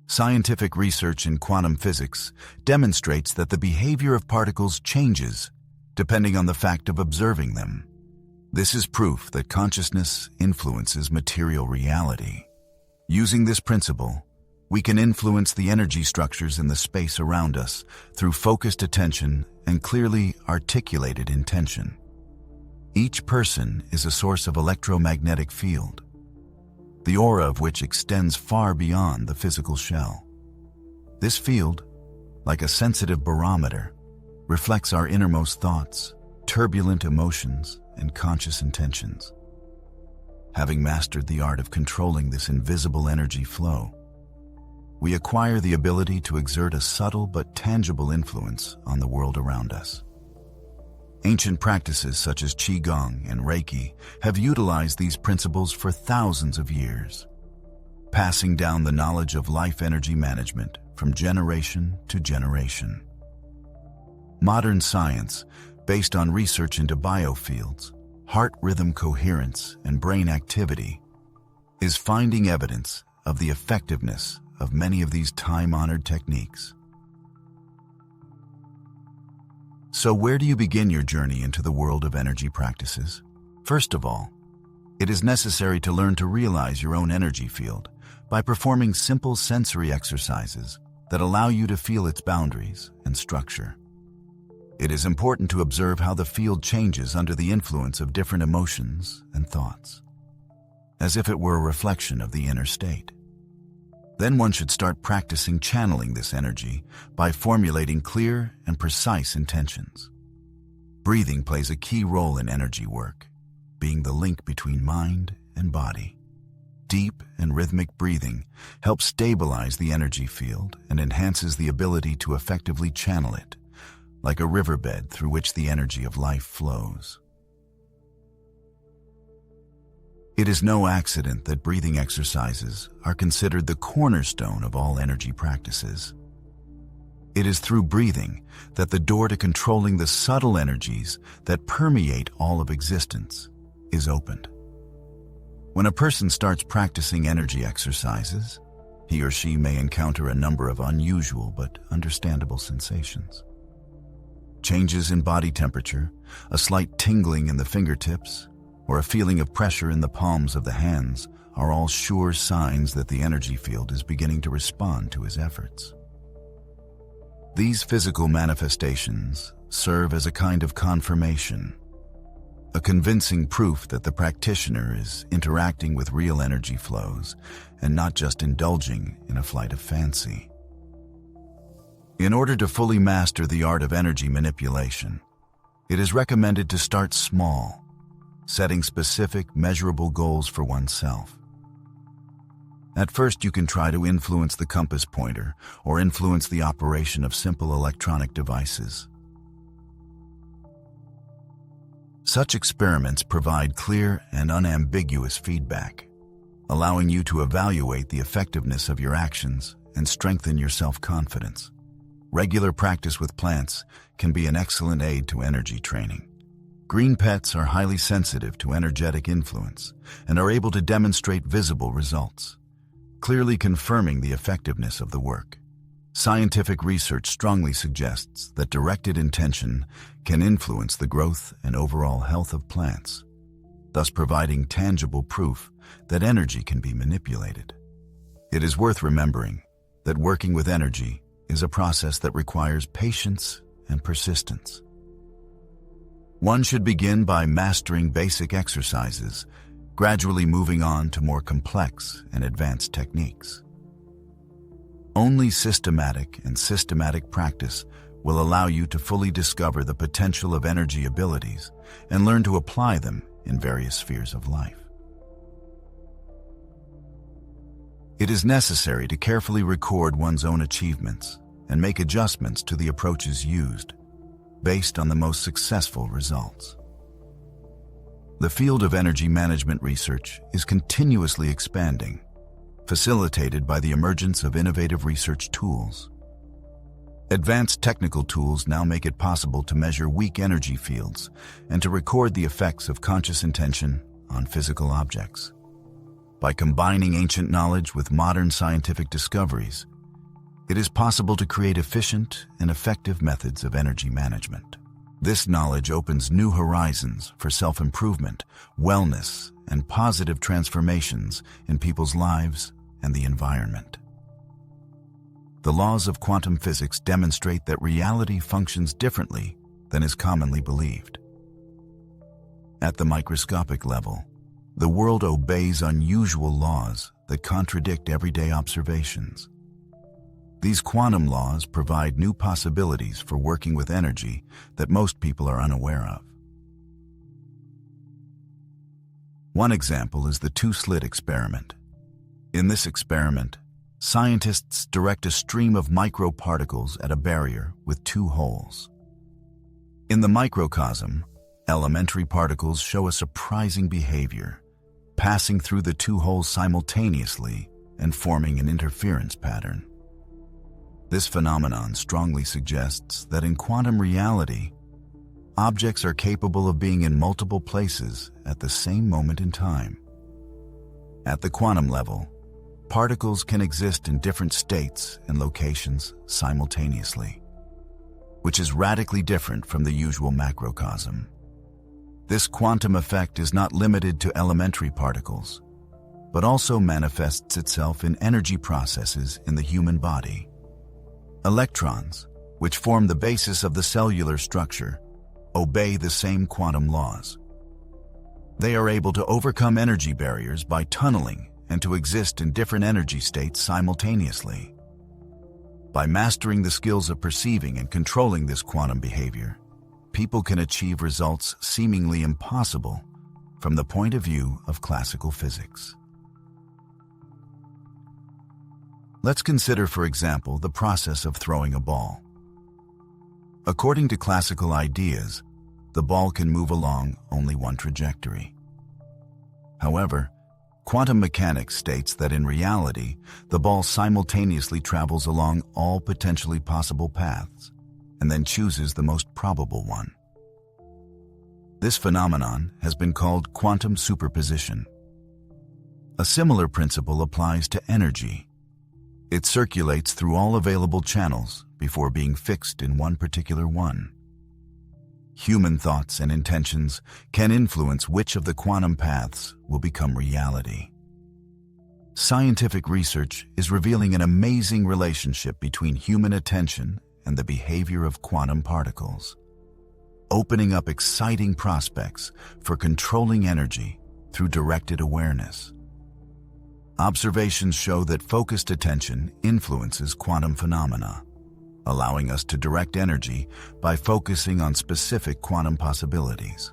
Speaker 1: Scientific research in quantum physics demonstrates that the behavior of particles changes depending on the fact of observing them. This is proof that consciousness influences material reality. Using this principle, we can influence the energy structures in the space around us through focused attention and clearly articulated intention. Each person is a source of electromagnetic field, the aura of which extends far beyond the physical shell. This field, like a sensitive barometer, reflects our innermost thoughts, turbulent emotions, and conscious intentions. Having mastered the art of controlling this invisible energy flow, we acquire the ability to exert a subtle but tangible influence on the world around us. Ancient practices such as Qigong and Reiki have utilized these principles for thousands of years, passing down the knowledge of life energy management from generation to generation. Modern science, based on research into biofields, heart rhythm coherence, and brain activity, is finding evidence of the effectiveness of many of these time-honored techniques. So where do you begin your journey into the world of energy practices? First of all, it is necessary to learn to realize your own energy field by performing simple sensory exercises that allow you to feel its boundaries and structure. It is important to observe how the field changes under the influence of different emotions and thoughts, as if it were a reflection of the inner state. Then one should start practicing channeling this energy by formulating clear and precise intentions. Breathing plays a key role in energy work, being the link between mind and body. Deep and rhythmic breathing helps stabilize the energy field and enhances the ability to effectively channel it, like a riverbed through which the energy of life flows. It is no accident that breathing exercises are considered the cornerstone of all energy practices. It is through breathing that the door to controlling the subtle energies that permeate all of existence is opened. When a person starts practicing energy exercises, he or she may encounter a number of unusual but understandable sensations. Changes in body temperature, a slight tingling in the fingertips, or a feeling of pressure in the palms of the hands are all sure signs that the energy field is beginning to respond to his efforts. These physical manifestations serve as a kind of confirmation, a convincing proof that the practitioner is interacting with real energy flows and not just indulging in a flight of fancy. In order to fully master the art of energy manipulation, it is recommended to start small, setting specific, measurable goals for oneself. At first, you can try to influence the compass pointer or influence the operation of simple electronic devices. Such experiments provide clear and unambiguous feedback, allowing you to evaluate the effectiveness of your actions and strengthen your self-confidence. Regular practice with plants can be an excellent aid to energy training. Green pets are highly sensitive to energetic influence and are able to demonstrate visible results, clearly confirming the effectiveness of the work. Scientific research strongly suggests that directed intention can influence the growth and overall health of plants, thus providing tangible proof that energy can be manipulated. It is worth remembering that working with energy is a process that requires patience and persistence. One should begin by mastering basic exercises gradually moving on to more complex and advanced techniques. Only systematic practice will allow you to fully discover the potential of energy abilities and learn to apply them in various spheres of life. It is necessary to carefully record one's own achievements and make adjustments to the approaches used based on the most successful results. The field of energy management research is continuously expanding, facilitated by the emergence of innovative research tools. Advanced technical tools now make it possible to measure weak energy fields and to record the effects of conscious intention on physical objects. By combining ancient knowledge with modern scientific discoveries, it is possible to create efficient and effective methods of energy management. This knowledge opens new horizons for self-improvement, wellness, and positive transformations in people's lives and the environment. The laws of quantum physics demonstrate that reality functions differently than is commonly believed. At the microscopic level, the world obeys unusual laws that contradict everyday observations. These quantum laws provide new possibilities for working with energy that most people are unaware of. One example is the two-slit experiment. In this experiment, scientists direct a stream of microparticles at a barrier with two holes. In the microcosm, elementary particles show a surprising behavior, passing through the two holes simultaneously and forming an interference pattern. This phenomenon strongly suggests that in quantum reality, objects are capable of being in multiple places at the same moment in time. At the quantum level, particles can exist in different states and locations simultaneously, which is radically different from the usual macrocosm. This quantum effect is not limited to elementary particles, but also manifests itself in energy processes in the human body. Electrons, which form the basis of the cellular structure, obey the same quantum laws. They are able to overcome energy barriers by tunneling and to exist in different energy states simultaneously. By mastering the skills of perceiving and controlling this quantum behavior, people can achieve results seemingly impossible from the point of view of classical physics. Let's consider, for example, the process of throwing a ball. According to classical ideas, the ball can move along only one trajectory. However, quantum mechanics states that in reality, the ball simultaneously travels along all potentially possible paths and then chooses the most probable one. This phenomenon has been called quantum superposition. A similar principle applies to energy. It circulates through all available channels before being fixed in one particular one. Human thoughts and intentions can influence which of the quantum paths will become reality. Scientific research is revealing an amazing relationship between human attention and the behavior of quantum particles, opening up exciting prospects for controlling energy through directed awareness. Observations show that focused attention influences quantum phenomena, allowing us to direct energy by focusing on specific quantum possibilities.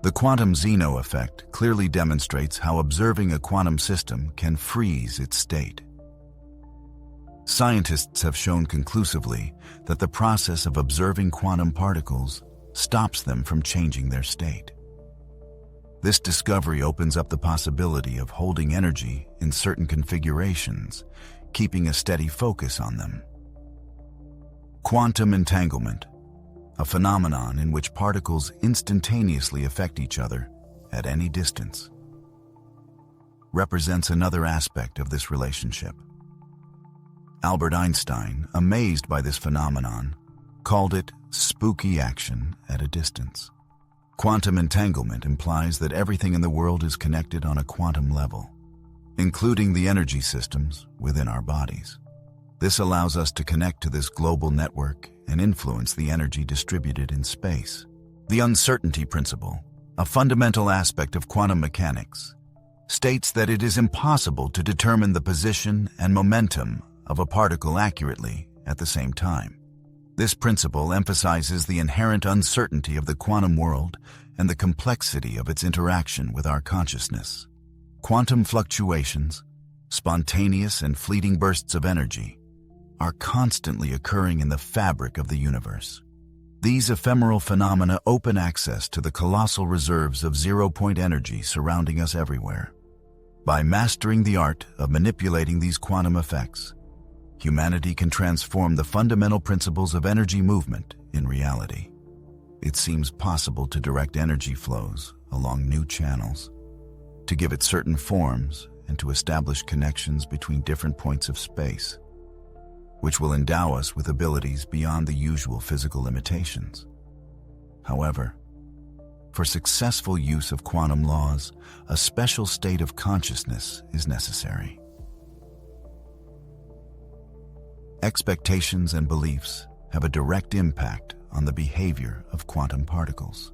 Speaker 1: The quantum Zeno effect clearly demonstrates how observing a quantum system can freeze its state. Scientists have shown conclusively that the process of observing quantum particles stops them from changing their state. This discovery opens up the possibility of holding energy in certain configurations, keeping a steady focus on them. Quantum entanglement, a phenomenon in which particles instantaneously affect each other at any distance, represents another aspect of this relationship. Albert Einstein, amazed by this phenomenon, called it spooky action at a distance. Quantum entanglement implies that everything in the world is connected on a quantum level, including the energy systems within our bodies. This allows us to connect to this global network and influence the energy distributed in space. The uncertainty principle, a fundamental aspect of quantum mechanics, states that it is impossible to determine the position and momentum of a particle accurately at the same time. This principle emphasizes the inherent uncertainty of the quantum world and the complexity of its interaction with our consciousness. Quantum fluctuations, spontaneous and fleeting bursts of energy, are constantly occurring in the fabric of the universe. These ephemeral phenomena open access to the colossal reserves of zero-point energy surrounding us everywhere. By mastering the art of manipulating these quantum effects, humanity can transform the fundamental principles of energy movement in reality. It seems possible to direct energy flows along new channels, to give it certain forms and to establish connections between different points of space, which will endow us with abilities beyond the usual physical limitations. However, for successful use of quantum laws, a special state of consciousness is necessary. Expectations and beliefs have a direct impact on the behavior of quantum particles.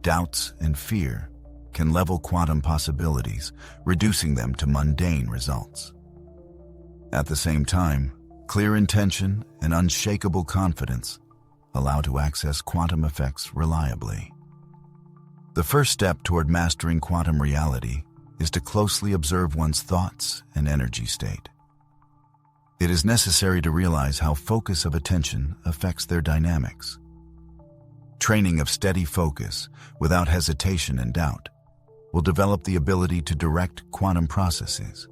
Speaker 1: Doubts and fear can level quantum possibilities, reducing them to mundane results. At the same time, clear intention and unshakable confidence allow to access quantum effects reliably. The first step toward mastering quantum reality is to closely observe one's thoughts and energy state. It is necessary to realize how focus of attention affects their dynamics. Training of steady focus without hesitation and doubt will develop the ability to direct quantum processes.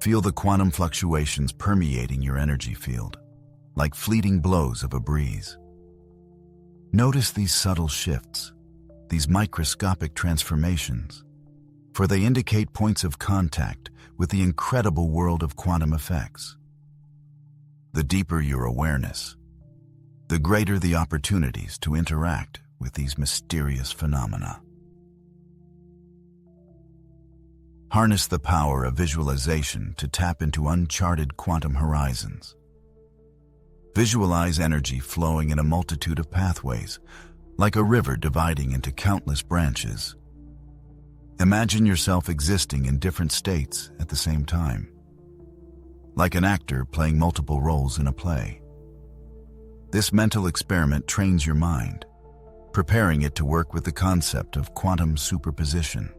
Speaker 1: Feel the quantum fluctuations permeating your energy field, like fleeting blows of a breeze. Notice these subtle shifts, these microscopic transformations, for they indicate points of contact with the incredible world of quantum effects. The deeper your awareness, the greater the opportunities to interact with these mysterious phenomena. Harness the power of visualization to tap into uncharted quantum horizons. Visualize energy flowing in a multitude of pathways, like a river dividing into countless branches. Imagine yourself existing in different states at the same time, like an actor playing multiple roles in a play. This mental experiment trains your mind, preparing it to work with the concept of quantum superposition,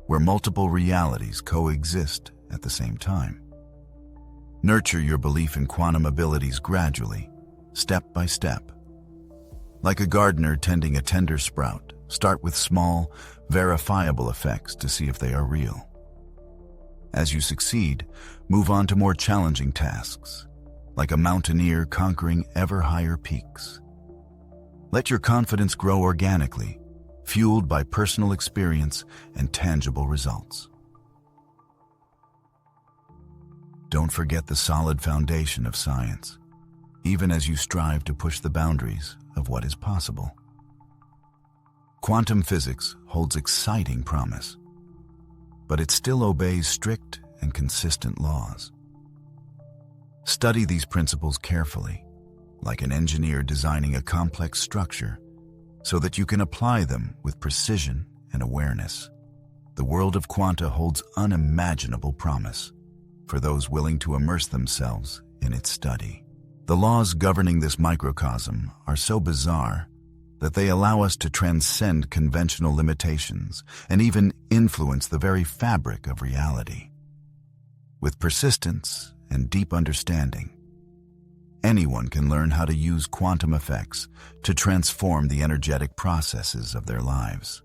Speaker 1: where multiple realities coexist at the same time. Nurture your belief in quantum abilities gradually, step by step. Like a gardener tending a tender sprout, start with small, verifiable effects to see if they are real. As you succeed, move on to more challenging tasks, like a mountaineer conquering ever higher peaks. Let your confidence grow organically, fueled by personal experience and tangible results. Don't forget the solid foundation of science, even as you strive to push the boundaries of what is possible. Quantum physics holds exciting promise, but it still obeys strict and consistent laws. Study these principles carefully, like an engineer designing a complex structure, so that you can apply them with precision and awareness. The world of quanta holds unimaginable promise for those willing to immerse themselves in its study. The laws governing this microcosm are so bizarre that they allow us to transcend conventional limitations and even influence the very fabric of reality. With persistence and deep understanding, anyone can learn how to use quantum effects to transform the energetic processes of their lives.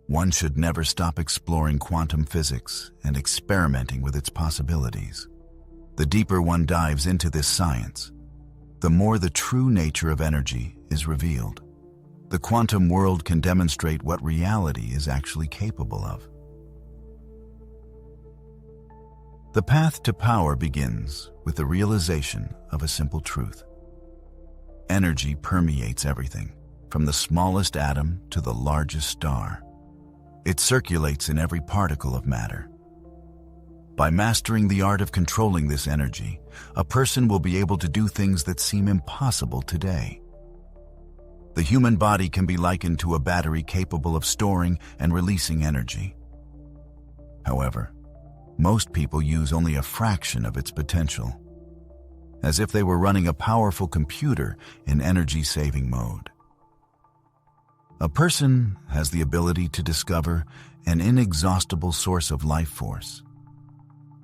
Speaker 1: One should never stop exploring quantum physics and experimenting with its possibilities. The deeper one dives into this science, the more the true nature of energy is revealed. The quantum world can demonstrate what reality is actually capable of. The path to power begins with the realization of a simple truth. Energy permeates everything, from the smallest atom to the largest star. It circulates in every particle of matter. By mastering the art of controlling this energy, a person will be able to do things that seem impossible today. The human body can be likened to a battery capable of storing and releasing energy. However, most people use only a fraction of its potential, as if they were running a powerful computer in energy-saving mode. A person has the ability to discover an inexhaustible source of life force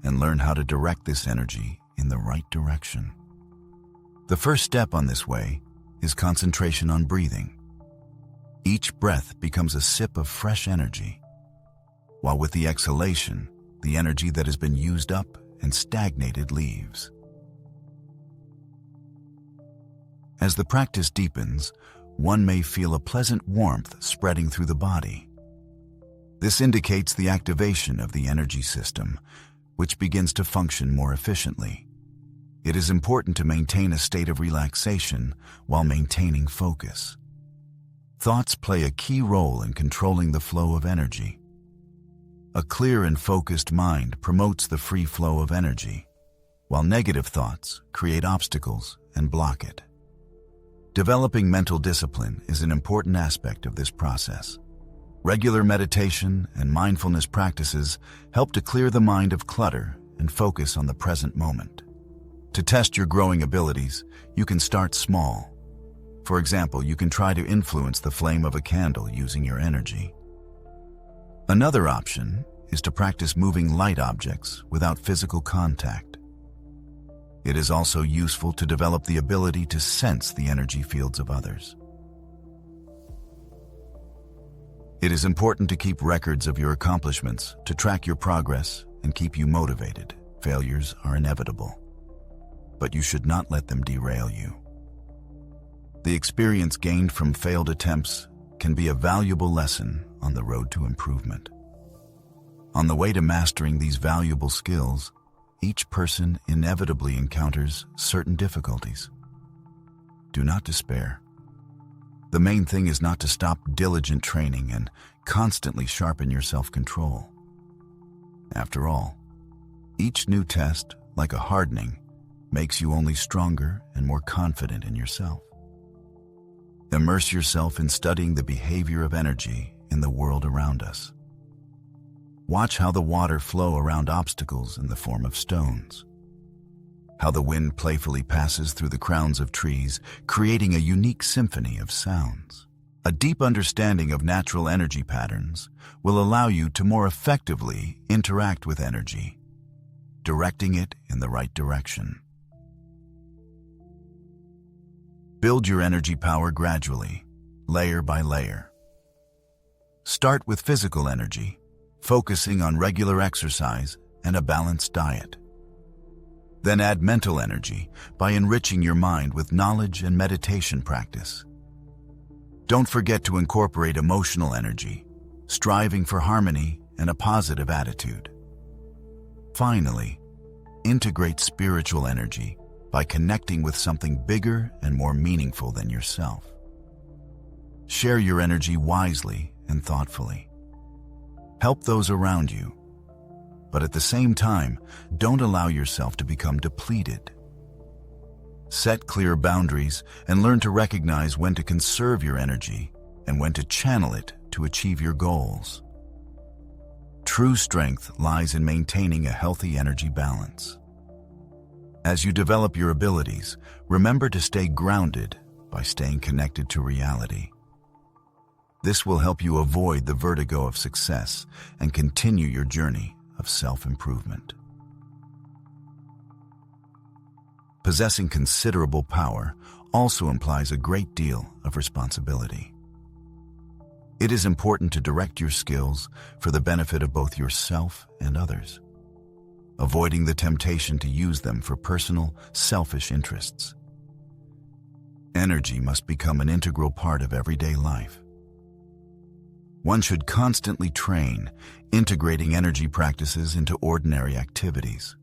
Speaker 1: and learn how to direct this energy in the right direction. The first step on this way is concentration on breathing. Each breath becomes a sip of fresh energy, while with the exhalation, the energy that has been used up and stagnated leaves. As the practice deepens, one may feel a pleasant warmth spreading through the body. This indicates the activation of the energy system, which begins to function more efficiently. It is important to maintain a state of relaxation while maintaining focus. Thoughts play a key role in controlling the flow of energy. A clear and focused mind promotes the free flow of energy, while negative thoughts create obstacles and block it. Developing mental discipline is an important aspect of this process. Regular meditation and mindfulness practices help to clear the mind of clutter and focus on the present moment. To test your growing abilities, you can start small. For example, you can try to influence the flame of a candle using your energy. Another option is to practice moving light objects without physical contact. It is also useful to develop the ability to sense the energy fields of others. It is important to keep records of your accomplishments to track your progress and keep you motivated. Failures are inevitable, but you should not let them derail you. The experience gained from failed attempts can be a valuable lesson on the road to improvement. On the way to mastering these valuable skills, each person inevitably encounters certain difficulties. Do not despair. The main thing is not to stop diligent training and constantly sharpen your self-control. After all, each new test, like a hardening, makes you only stronger and more confident in yourself. Immerse yourself in studying the behavior of energy in the world around us. Watch how the water flows around obstacles in the form of stones. How the wind playfully passes through the crowns of trees, creating a unique symphony of sounds. A deep understanding of natural energy patterns will allow you to more effectively interact with energy, directing it in the right direction. Build your energy power gradually, layer by layer. Start with physical energy, focusing on regular exercise and a balanced diet. Then add mental energy by enriching your mind with knowledge and meditation practice. Don't forget to incorporate emotional energy, striving for harmony and a positive attitude. Finally, integrate spiritual energy by connecting with something bigger and more meaningful than yourself. Share your energy wisely and thoughtfully. Help those around you, but at the same time, don't allow yourself to become depleted. Set clear boundaries and learn to recognize when to conserve your energy and when to channel it to achieve your goals. True strength lies in maintaining a healthy energy balance. As you develop your abilities, remember to stay grounded by staying connected to reality. This will help you avoid the vertigo of success and continue your journey of self-improvement. Possessing considerable power also implies a great deal of responsibility. It is important to direct your skills for the benefit of both yourself and others, avoiding the temptation to use them for personal, selfish interests. Energy must become an integral part of everyday life. One should constantly train, integrating energy practices into ordinary activities.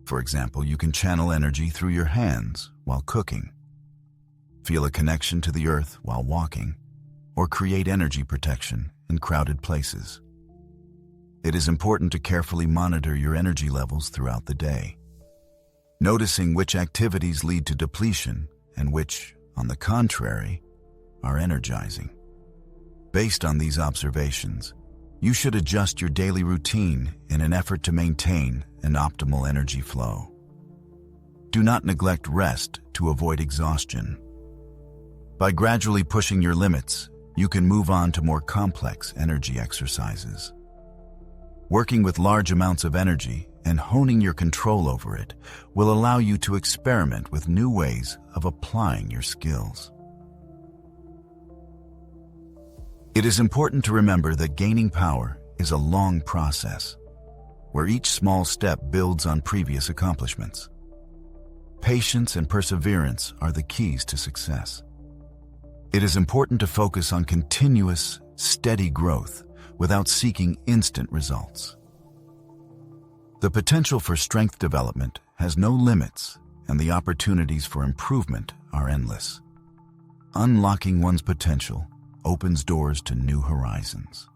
Speaker 1: For example, you can channel energy through your hands while cooking, feel a connection to the earth while walking, or create energy protection in crowded places. It is important to carefully monitor your energy levels throughout the day, noticing which activities lead to depletion and which, on the contrary, are energizing. Based on these observations, you should adjust your daily routine in an effort to maintain an optimal energy flow. Do not neglect rest to avoid exhaustion. By gradually pushing your limits, you can move on to more complex energy exercises. Working with large amounts of energy and honing your control over it will allow you to experiment with new ways of applying your skills. It is important to remember that gaining power is a long process, where each small step builds on previous accomplishments. Patience and perseverance are the keys to success. It is important to focus on continuous, steady growth without seeking instant results. The potential for strength development has no limits, and the opportunities for improvement are endless. Unlocking one's potential opens doors to new horizons.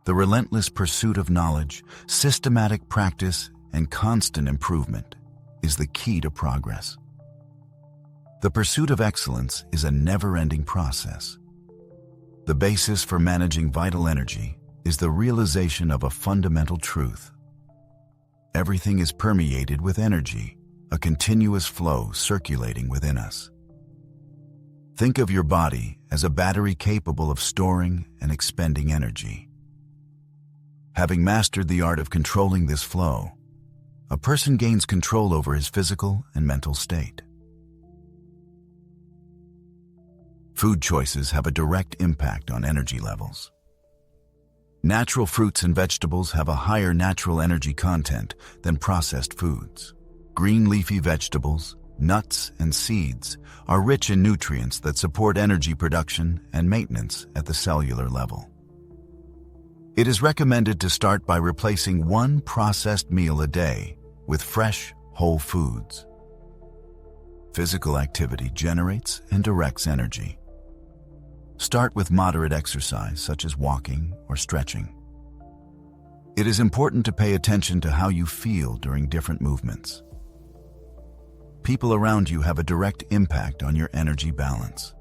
Speaker 1: The relentless pursuit of knowledge, systematic practice, and constant improvement is the key to progress. The pursuit of excellence is a never-ending process. The basis for managing vital energy is the realization of a fundamental truth. Everything is permeated with energy, a continuous flow circulating within us. Think of your body as a battery capable of storing and expending energy. Having mastered the art of controlling this flow, a person gains control over his physical and mental state. Food choices have a direct impact on energy levels. Natural fruits and vegetables have a higher natural energy content than processed foods. Green leafy vegetables, nuts, and seeds are rich in nutrients that support energy production and maintenance at the cellular level. It is recommended to start by replacing one processed meal a day with fresh, whole foods. Physical activity generates and directs energy. Start with moderate exercise, such as walking or stretching. It is important to pay attention to how you feel during different movements. People around you have a direct impact on your energy balance.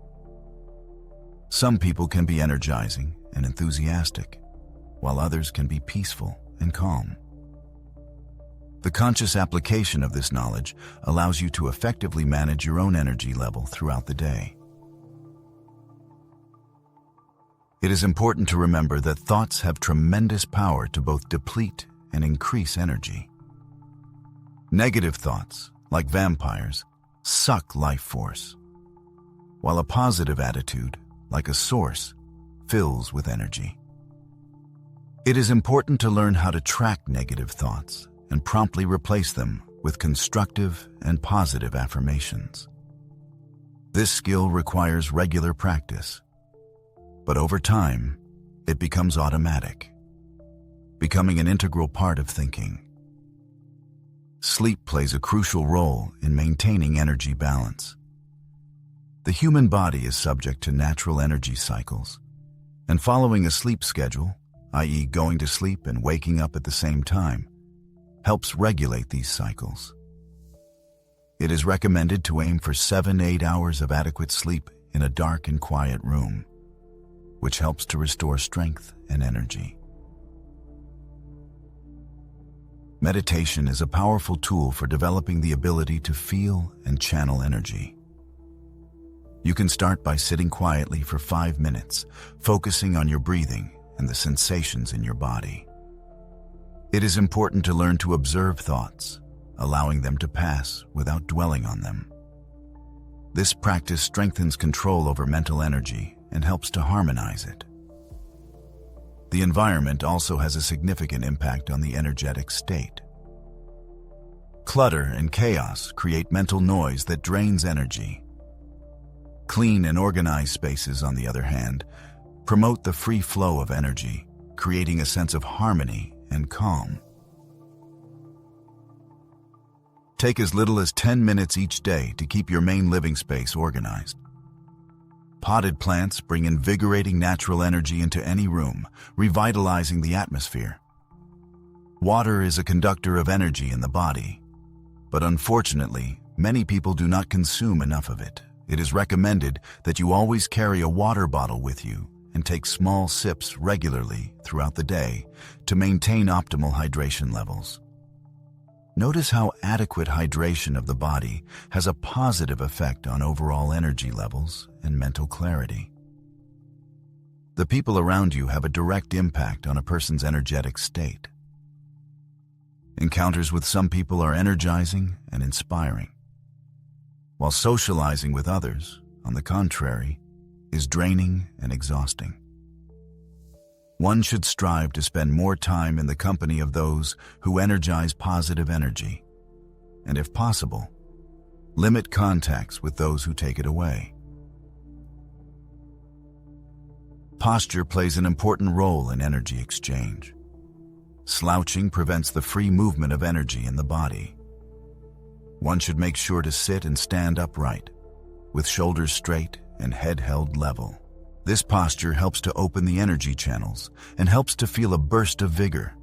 Speaker 1: Some people can be energizing and enthusiastic, while others can be peaceful and calm. The conscious application of this knowledge allows you to effectively manage your own energy level throughout the day. It is important to remember that thoughts have tremendous power to both deplete and increase energy. Negative thoughts, like vampires, suck life force, while a positive attitude, like a source, fills with energy. It is important to learn how to track negative thoughts and promptly replace them with constructive and positive affirmations. This skill requires regular practice, but over time, it becomes automatic, becoming an integral part of thinking. Sleep plays a crucial role in maintaining energy balance. The human body is subject to natural energy cycles, and following a sleep schedule, i.e. going to sleep and waking up at the same time, helps regulate these cycles. It is recommended to aim for 7-8 hours of adequate sleep in a dark and quiet room, which helps to restore strength and energy. Meditation is a powerful tool for developing the ability to feel and channel energy. You can start by sitting quietly for 5 minutes, focusing on your breathing and the sensations in your body. It is important to learn to observe thoughts, allowing them to pass without dwelling on them. This practice strengthens control over mental energy and helps to harmonize it. The environment also has a significant impact on the energetic state. Clutter and chaos create mental noise that drains energy. Clean and organized spaces, on the other hand, promote the free flow of energy, creating a sense of harmony and calm. Take as little as 10 minutes each day to keep your main living space organized. Potted plants bring invigorating natural energy into any room, revitalizing the atmosphere. Water is a conductor of energy in the body, but unfortunately, many people do not consume enough of it, It is recommended that you always carry a water bottle with you and take small sips regularly throughout the day to maintain optimal hydration levels. Notice how adequate hydration of the body has a positive effect on overall energy levels and mental clarity. The people around you have a direct impact on a person's energetic state. Encounters with some people are energizing and inspiring, while socializing with others, on the contrary, is draining and exhausting. One should strive to spend more time in the company of those who energize positive energy, and if possible, limit contacts with those who take it away. Posture plays an important role in energy exchange. Slouching prevents the free movement of energy in the body. One should make sure to sit and stand upright, with shoulders straight and head held level. This posture helps to open the energy channels and helps to feel a burst of vigor.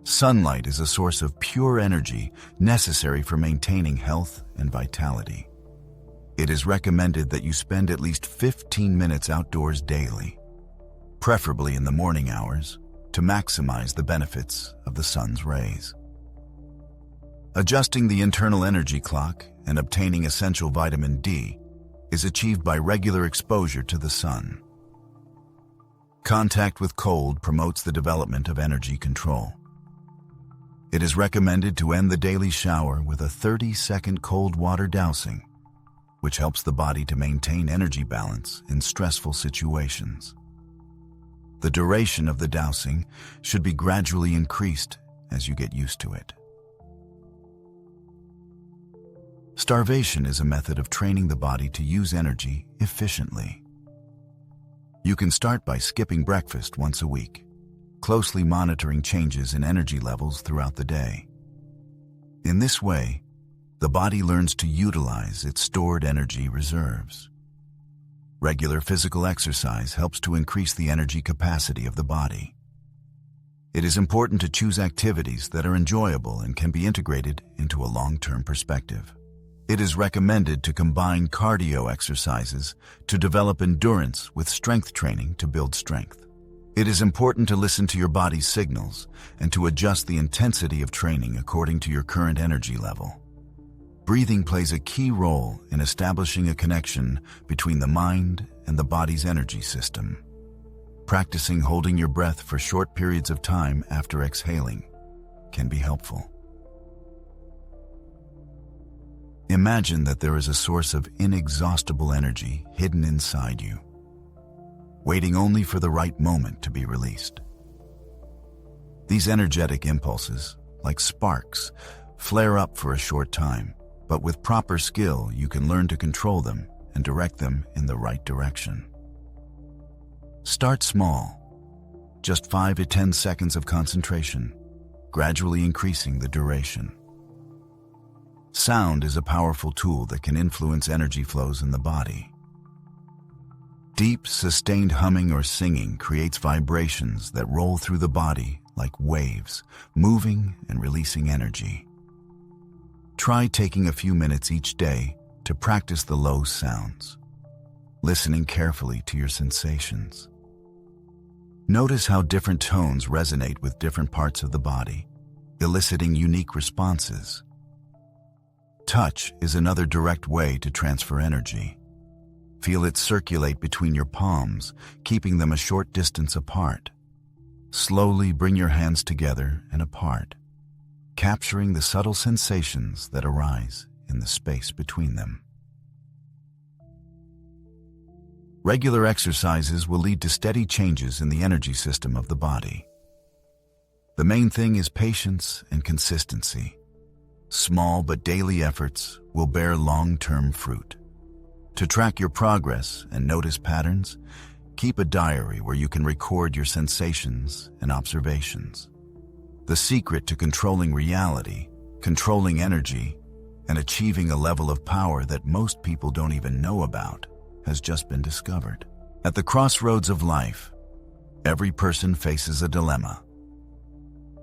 Speaker 1: Sunlight is a source of pure energy necessary for maintaining health and vitality. It is recommended that you spend at least 15 minutes outdoors daily, preferably in the morning hours, to maximize the benefits of the sun's rays. Adjusting the internal energy clock and obtaining essential vitamin D is achieved by regular exposure to the sun. Contact with cold promotes the development of energy control. It is recommended to end the daily shower with a 30-second cold water dousing, which helps the body to maintain energy balance in stressful situations. The duration of the dousing should be gradually increased as you get used to it. Starvation is a method of training the body to use energy efficiently. You can start by skipping breakfast once a week, closely monitoring changes in energy levels throughout the day. In this way, the body learns to utilize its stored energy reserves. Regular physical exercise helps to increase the energy capacity of the body. It is important to choose activities that are enjoyable and can be integrated into a long-term perspective. It is recommended to combine cardio exercises to develop endurance with strength training to build strength. It is important to listen to your body's signals and to adjust the intensity of training according to your current energy level. Breathing plays a key role in establishing a connection between the mind and the body's energy system. Practicing holding your breath for short periods of time after exhaling can be helpful. Imagine that there is a source of inexhaustible energy hidden inside you, waiting only for the right moment to be released. These energetic impulses, like sparks, flare up for a short time, but with proper skill you can learn to control them and direct them in the right direction. Start small, just 5 to 10 seconds of concentration, gradually increasing the duration. Sound is a powerful tool that can influence energy flows in the body. Deep, sustained humming or singing creates vibrations that roll through the body like waves, moving and releasing energy. Try taking a few minutes each day to practice the low sounds, listening carefully to your sensations. Notice how different tones resonate with different parts of the body, eliciting unique responses. Touch is another direct way to transfer energy. Feel it circulate between your palms, keeping them a short distance apart. Slowly bring your hands together and apart, capturing the subtle sensations that arise in the space between them. Regular exercises will lead to steady changes in the energy system of the body. The main thing is patience and consistency. Small but daily efforts will bear long-term fruit. To track your progress and notice patterns, keep a diary where you can record your sensations and observations. The secret to controlling reality, controlling energy, and achieving a level of power that most people don't even know about has just been discovered. At the crossroads of life, every person faces a dilemma: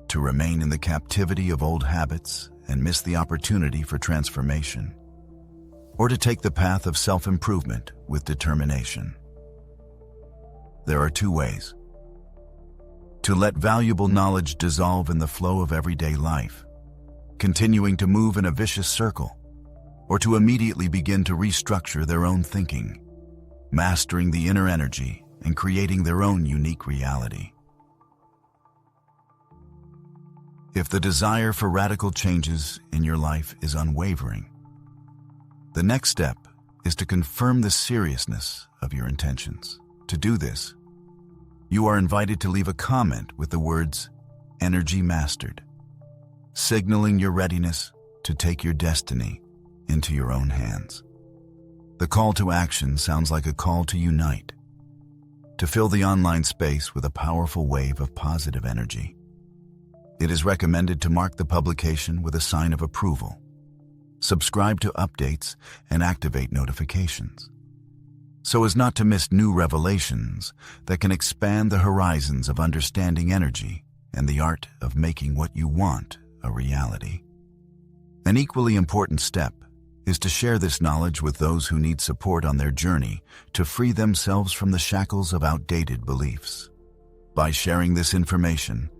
Speaker 1: to remain in the captivity of old habits and miss the opportunity for transformation, or to take the path of self-improvement with determination. There are two ways: to let valuable knowledge dissolve in the flow of everyday life, continuing to move in a vicious circle, or to immediately begin to restructure their own thinking, mastering the inner energy and creating their own unique reality. If the desire for radical changes in your life is unwavering, the next step is to confirm the seriousness of your intentions. To do this, you are invited to leave a comment with the words "Energy Mastered," signaling your readiness to take your destiny into your own hands. The call to action sounds like a call to unite, to fill the online space with a powerful wave of positive energy. It is recommended to mark the publication with a sign of approval, subscribe to updates, and activate notifications, so as not to miss new revelations that can expand the horizons of understanding energy and the art of making what you want a reality. An equally important step is to share this knowledge with those who need support on their journey to free themselves from the shackles of outdated beliefs. By sharing this information,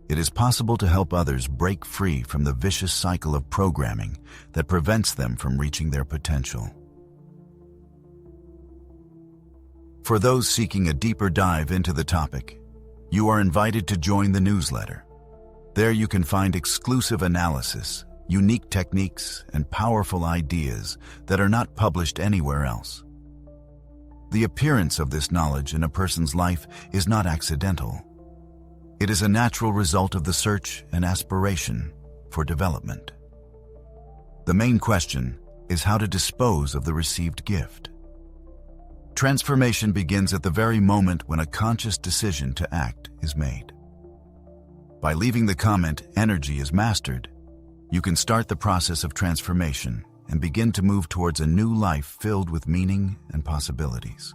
Speaker 1: it is possible to help others break free from the vicious cycle of programming that prevents them from reaching their potential. For those seeking a deeper dive into the topic, you are invited to join the newsletter. There you can find exclusive analysis, unique techniques, and powerful ideas that are not published anywhere else. The appearance of this knowledge in a person's life is not accidental. It is a natural result of the search and aspiration for development. The main question is how to dispose of the received gift. Transformation begins at the very moment when a conscious decision to act is made. By leaving the comment "Energy is Mastered," you can start the process of transformation and begin to move towards a new life filled with meaning and possibilities.